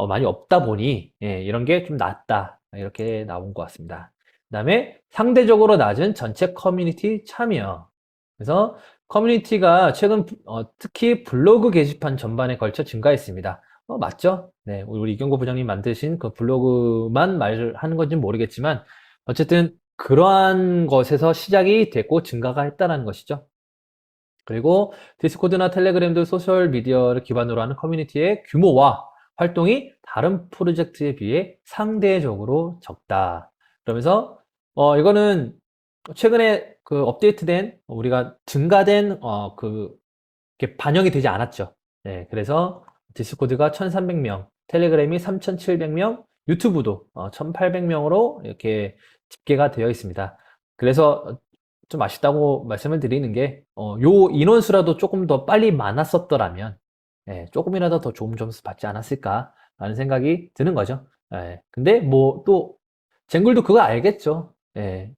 많이 없다 보니 예, 이런 게 좀 낮다. 이렇게 나온 것 같습니다. 그다음에 상대적으로 낮은 전체 커뮤니티 참여. 그래서 커뮤니티가 최근 특히 블로그 게시판 전반에 걸쳐 증가했습니다. 맞죠? 네, 우리 이경구 부장님 만드신 그 블로그만 말을 하는 건지 모르겠지만 어쨌든 그러한 것에서 시작이 됐고 증가가 했다는 것이죠. 그리고 디스코드나 텔레그램 등 소셜 미디어를 기반으로 하는 커뮤니티의 규모와 활동이 다른 프로젝트에 비해 상대적으로 적다. 그러면서 이거는 최근에 그 업데이트된 우리가 증가된 이렇게 반영이 되지 않았죠. 네, 그래서 디스코드가 1,300명, 텔레그램이 3,700명, 유튜브도 1,800명으로 이렇게 집계가 되어 있습니다. 그래서 좀 아쉽다고 말씀을 드리는 게, 요 인원수라도 조금 더 빨리 많았었더라면, 예, 조금이라도 더 좋은 점수 받지 않았을까라는 생각이 드는 거죠. 예, 근데 뭐 또, 쟁글도 그거 알겠죠. 예,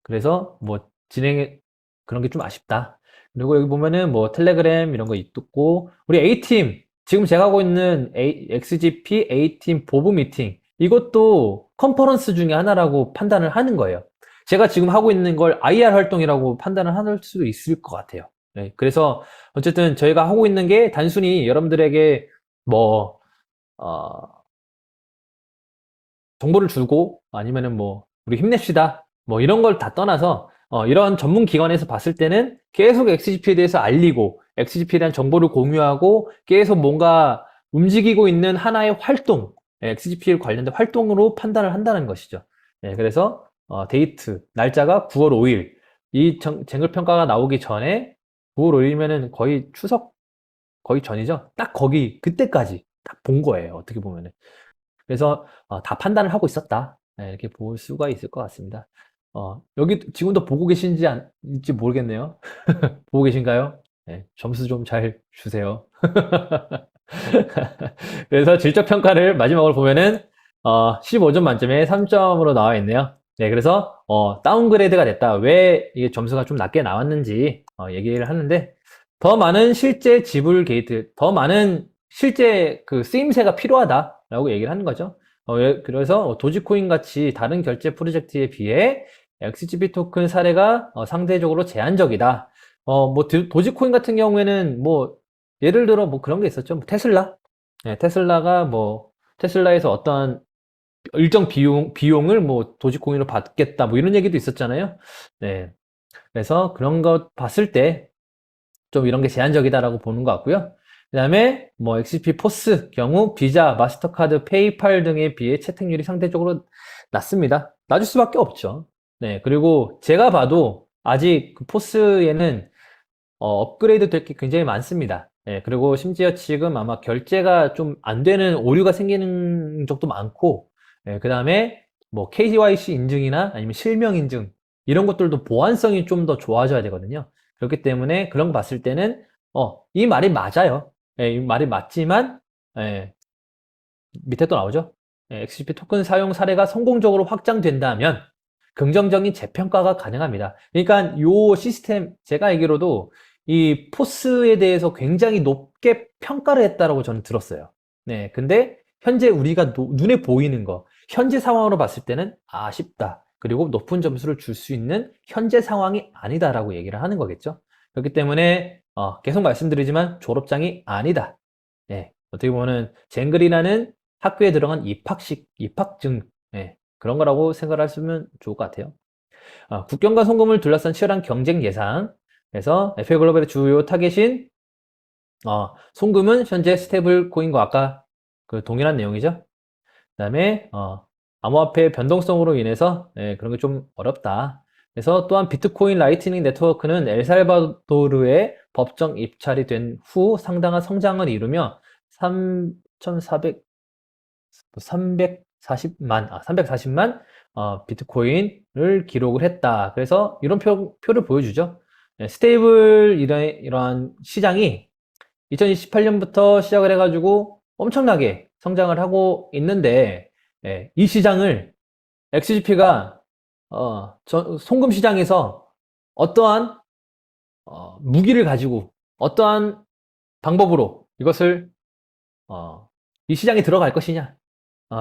그래서 뭐 진행에 그런 게 좀 아쉽다. 그리고 여기 보면은 뭐 텔레그램 이런 거 있고, 우리 A팀, 지금 제가 하고 있는 XGP A팀 보브 미팅, 이것도 컨퍼런스 중에 하나라고 판단을 하는 거예요. 제가 지금 하고 있는 걸 IR 활동이라고 판단을 할 수도 있을 것 같아요. 네, 그래서 어쨌든 저희가 하고 있는 게 단순히 여러분들에게 뭐, 어, 정보를 주고 아니면은 뭐 우리 힘냅시다 뭐 이런 걸 다 떠나서 이런 전문 기관에서 봤을 때는 계속 XGP에 대해서 알리고 XGP에 대한 정보를 공유하고 계속 뭔가 움직이고 있는 하나의 활동, XGP에 관련된 활동으로 판단을 한다는 것이죠. 네, 그래서 데이트 날짜가 9월 5일 이 쟁글 평가가 나오기 전에 9월 5일이면은 거의 추석 거의 전이죠. 딱 거기 그때까지 딱 본 거예요. 어떻게 보면은. 그래서 다 판단을 하고 있었다. 네, 이렇게 볼 수가 있을 것 같습니다. 여기 지금도 보고 계신지 모르겠네요. 보고 계신가요? 네, 점수 좀 잘 주세요. 그래서 질적 평가를 마지막으로 보면은 15점 만점에 3점으로 나와 있네요. 네, 그래서 다운그레이드가 됐다. 왜 이게 점수가 좀 낮게 나왔는지 얘기를 하는데 더 많은 실제 지불 게이트, 더 많은 실제 그 쓰임새가 필요하다라고 얘기를 하는 거죠. 그래서 도지코인 같이 다른 결제 프로젝트에 비해 XGP 토큰 사례가 상대적으로 제한적이다. 뭐 도지코인 같은 경우에는 뭐 예를 들어 뭐 그런 게 있었죠. 뭐 테슬라. 네, 테슬라가 뭐 테슬라에서 어떤 일정 비용을 뭐 도지코인으로 받겠다. 뭐 이런 얘기도 있었잖아요. 네. 그래서 그런 것 봤을 때 좀 이런 게 제한적이다라고 보는 것 같고요. 그 다음에 뭐 XP 포스 경우 비자, 마스터카드, 페이팔 등에 비해 채택률이 상대적으로 낮습니다. 낮을 수밖에 없죠. 네. 그리고 제가 봐도 아직 그 포스에는 업그레이드 될 게 굉장히 많습니다. 예, 그리고 심지어 지금 아마 결제가 좀 안 되는 오류가 생기는 적도 많고, 예, 그 다음에 뭐 KYC 인증이나 아니면 실명 인증, 이런 것들도 보안성이 좀 더 좋아져야 되거든요. 그렇기 때문에 그런 거 봤을 때는, 이 말이 맞아요. 예, 이 말이 맞지만, 예, 밑에 또 나오죠? 예, XGP 토큰 사용 사례가 성공적으로 확장된다면, 긍정적인 재평가가 가능합니다. 그러니까 요 시스템, 제가 알기로도 이 포스에 대해서 굉장히 높게 평가를 했다라고 저는 들었어요. 네, 근데 현재 우리가 눈에 보이는 거, 현재 상황으로 봤을 때는 아쉽다. 그리고 높은 점수를 줄 수 있는 현재 상황이 아니다라고 얘기를 하는 거겠죠. 그렇기 때문에 계속 말씀드리지만 졸업장이 아니다. 네, 어떻게 보면은 쟁글이라는 학교에 들어간 입학증, 네, 그런 거라고 생각을 하시면 좋을 것 같아요. 국경과 송금을 둘러싼 치열한 경쟁 예상. 그래서 FA글로벌의 주요 타겟인 송금은 현재 스테이블 코인과 아까 그 동일한 내용이죠. 그다음에 암호화폐 변동성으로 인해서 그런 게 좀 어렵다. 그래서 또한 비트코인 라이트닝 네트워크는 엘살바도르에 법정 입찰이 된 후 상당한 성장을 이루며 3,400 340만 비트코인을 기록을 했다. 그래서 이런 표를 보여주죠. 스테이블 이러한 시장이 2028년부터 시작을 해가지고 엄청나게 성장을 하고 있는데, 이 시장을 XGP가 송금 시장에서 어떠한 무기를 가지고 어떠한 방법으로 이것을 이 시장에 들어갈 것이냐,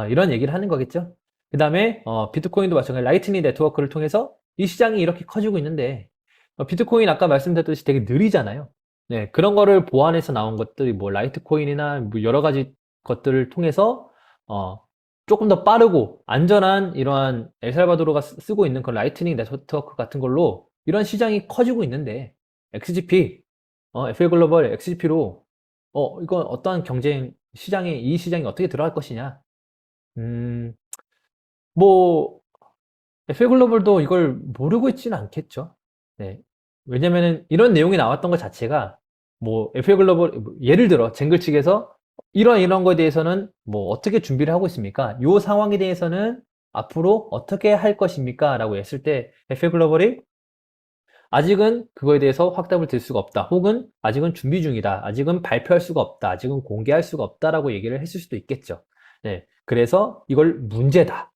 이런 얘기를 하는 거겠죠. 그 다음에 비트코인도 마찬가지로 라이트닝 네트워크를 통해서 이 시장이 이렇게 커지고 있는데, 비트코인 아까 말씀드렸듯이 되게 느리잖아요. 네, 그런 거를 보완해서 나온 것들이 뭐 라이트코인이나 뭐 여러 가지 것들을 통해서 조금 더 빠르고 안전한 이러한 엘살바도르가 쓰고 있는 그 라이트닝 네트워크 같은 걸로 이런 시장이 커지고 있는데, XGP, FA 글로벌 XGP로 이건 어떠한 경쟁 시장에, 이 시장이 어떻게 들어갈 것이냐. 음, 뭐 FA 글로벌도 이걸 모르고 있지는 않겠죠. 네. 왜냐면은 이런 내용이 나왔던 것 자체가 뭐 FA 글로벌 예를 들어 쟁글 측에서 이런 거에 대해서는 뭐 어떻게 준비를 하고 있습니까? 이 상황에 대해서는 앞으로 어떻게 할 것입니까? 라고 했을 때 FA 글로벌이 아직은 그거에 대해서 확답을 드릴 수가 없다. 혹은 아직은 준비 중이다. 아직은 발표할 수가 없다. 아직은 공개할 수가 없다라고 얘기를 했을 수도 있겠죠. 네. 그래서 이걸 문제다.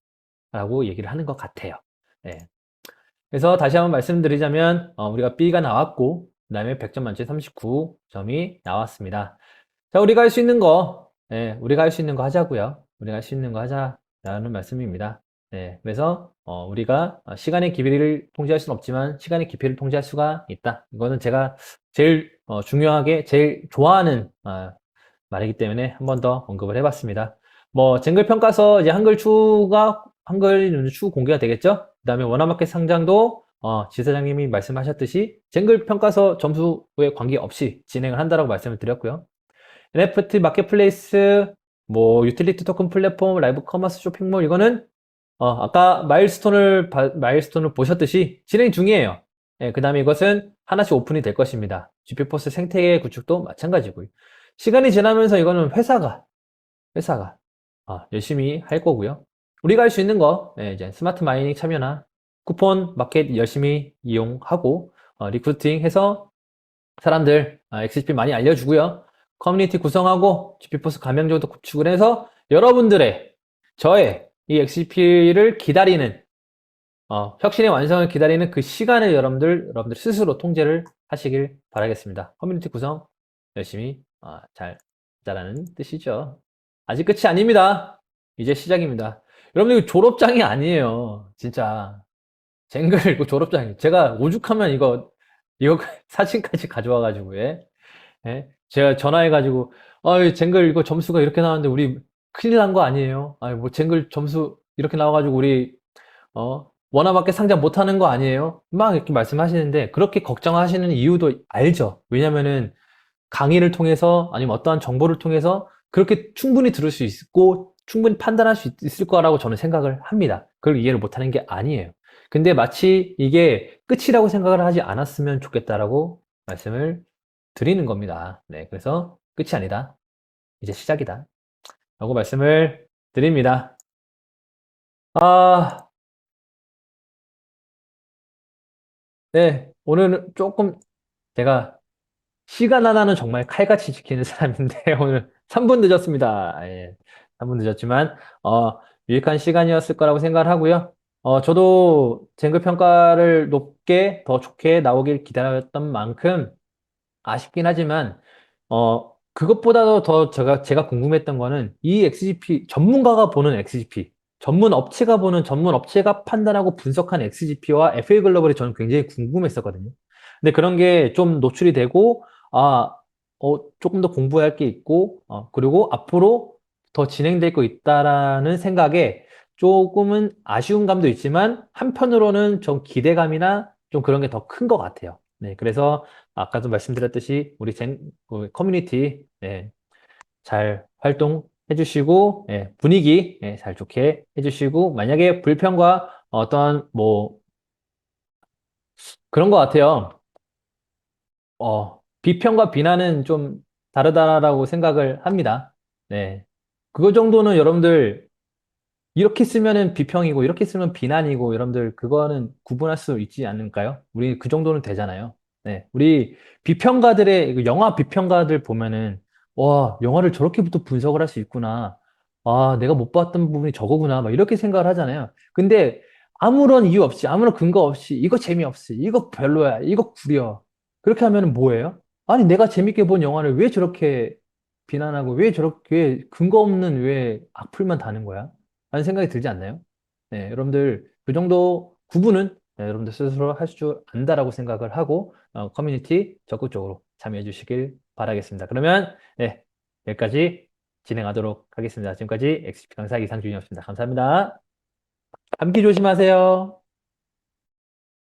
라고 얘기를 하는 것 같아요. 네. 그래서 다시 한번 말씀드리자면, 우리가 B가 나왔고, 그 다음에 100점 만점에 39점이 나왔습니다. 자, 우리가 할 수 있는 거, 우리가 할 수 있는 거 하자고요. 우리가 할 수 있는 거 하자라는 말씀입니다. 네, 그래서 우리가 시간의 길이를 통제할 수는 없지만 시간의 깊이를 통제할 수가 있다. 이거는 제가 제일 중요하게 제일 좋아하는 말이기 때문에 한 번 더 언급을 해봤습니다. 뭐 쟁글 평가서 이제 한글 추 공개가 되겠죠. 그 다음에 워낙마켓 상장도 지사장님이 말씀하셨듯이 쟁글 평가서 점수에 관계없이 진행을 한다라고 말씀을 드렸고요. NFT 마켓플레이스, 뭐 유틸리티 토큰 플랫폼, 라이브 커머스 쇼핑몰, 이거는 아까 마일스톤을 보셨듯이 진행 중이에요. 그 다음에 이것은 하나씩 오픈이 될 것입니다. GP포스 생태계 구축도 마찬가지고요. 시간이 지나면서 이거는 회사가 열심히 할 거고요. 우리가 할 수 있는 거, 이제 스마트 마이닝 참여나 쿠폰 마켓 열심히 이용하고 리크루팅 해서 사람들 XGP 많이 알려주고요. 커뮤니티 구성하고 GP포스 가맹점도 구축을 해서 여러분들의 저의 이 XGP를 기다리는 혁신의 완성을 기다리는 그 시간을 여러분들 스스로 통제를 하시길 바라겠습니다. 커뮤니티 구성 열심히 잘 하자라는 뜻이죠. 아직 끝이 아닙니다. 이제 시작입니다. 여러분들 이거 졸업장이 아니에요. 진짜 쟁글 이거 졸업장이. 제가 오죽하면 이거 사진까지 가져와가지고 제가 전화해가지고 쟁글 이거 점수가 이렇게 나왔는데 우리 큰일 난 거 아니에요? 뭐 쟁글 점수 이렇게 나와가지고 우리 원화밖에 상장 못하는 거 아니에요? 막 이렇게 말씀하시는데 그렇게 걱정하시는 이유도 알죠. 왜냐면은 강의를 통해서 아니면 어떠한 정보를 통해서 그렇게 충분히 들을 수 있고 충분히 판단할 수 있을 거라고 저는 생각을 합니다. 그걸 이해를 못하는 게 아니에요. 근데 마치 이게 끝이라고 생각을 하지 않았으면 좋겠다라고 말씀을 드리는 겁니다. 네, 그래서 끝이 아니다. 이제 시작이다. 라고 말씀을 드립니다. 네, 오늘은 조금 제가 시간 하나는 정말 칼같이 지키는 사람인데 오늘 3분 늦었습니다. 3분 늦었지만 유익한 시간이었을 거라고 생각을 하고요. 저도 쟁글 평가를 높게 더 좋게 나오길 기다렸던 만큼 아쉽긴 하지만 그것보다도 더 제가 궁금했던 거는 이 XGP 전문가가 보는 XGP 전문 업체가 판단하고 분석한 XGP와 FA 글로벌이 저는 굉장히 궁금했었거든요. 근데 그런 게 좀 노출이 되고 조금 더 공부해야 할 게 있고 그리고 앞으로 더 진행될 거 있다라는 생각에 조금은 아쉬운 감도 있지만 한편으로는 좀 기대감이나 좀 그런 게 더 큰 것 같아요. 네, 그래서 아까도 말씀드렸듯이 우리 그 커뮤니티 잘 활동해 주시고 분위기 잘 좋게 해주시고 만약에 불평과 어떤 뭐 그런 것 같아요. 비평과 비난은 좀 다르다라고 생각을 합니다. 네. 그거 정도는 여러분들 이렇게 쓰면은 비평이고 이렇게 쓰면 비난이고 여러분들 그거는 구분할 수 있지 않을까요? 우리 그 정도는 되잖아요. 네, 우리 비평가들의 그 영화 비평가들 보면은 와, 영화를 저렇게부터 분석을 할 수 있구나. 아, 내가 못 봤던 부분이 저거구나. 막 이렇게 생각을 하잖아요. 근데 아무런 이유 없이, 아무런 근거 없이 이거 재미없어. 이거 별로야. 이거 구려. 그렇게 하면은 뭐예요? 아니, 내가 재밌게 본 영화를 왜 저렇게 비난하고 왜 저렇게 근거 없는 왜 악플만 다는 거야? 라는 생각이 들지 않나요? 네, 여러분들 그 정도 구분은 네, 여러분들 스스로 할 줄 안다라고 생각을 하고 커뮤니티 적극적으로 참여해 주시길 바라겠습니다. 그러면 네, 여기까지 진행하도록 하겠습니다. 지금까지 XP 강사 이상준이었습니다. 감사합니다. 감기 조심하세요.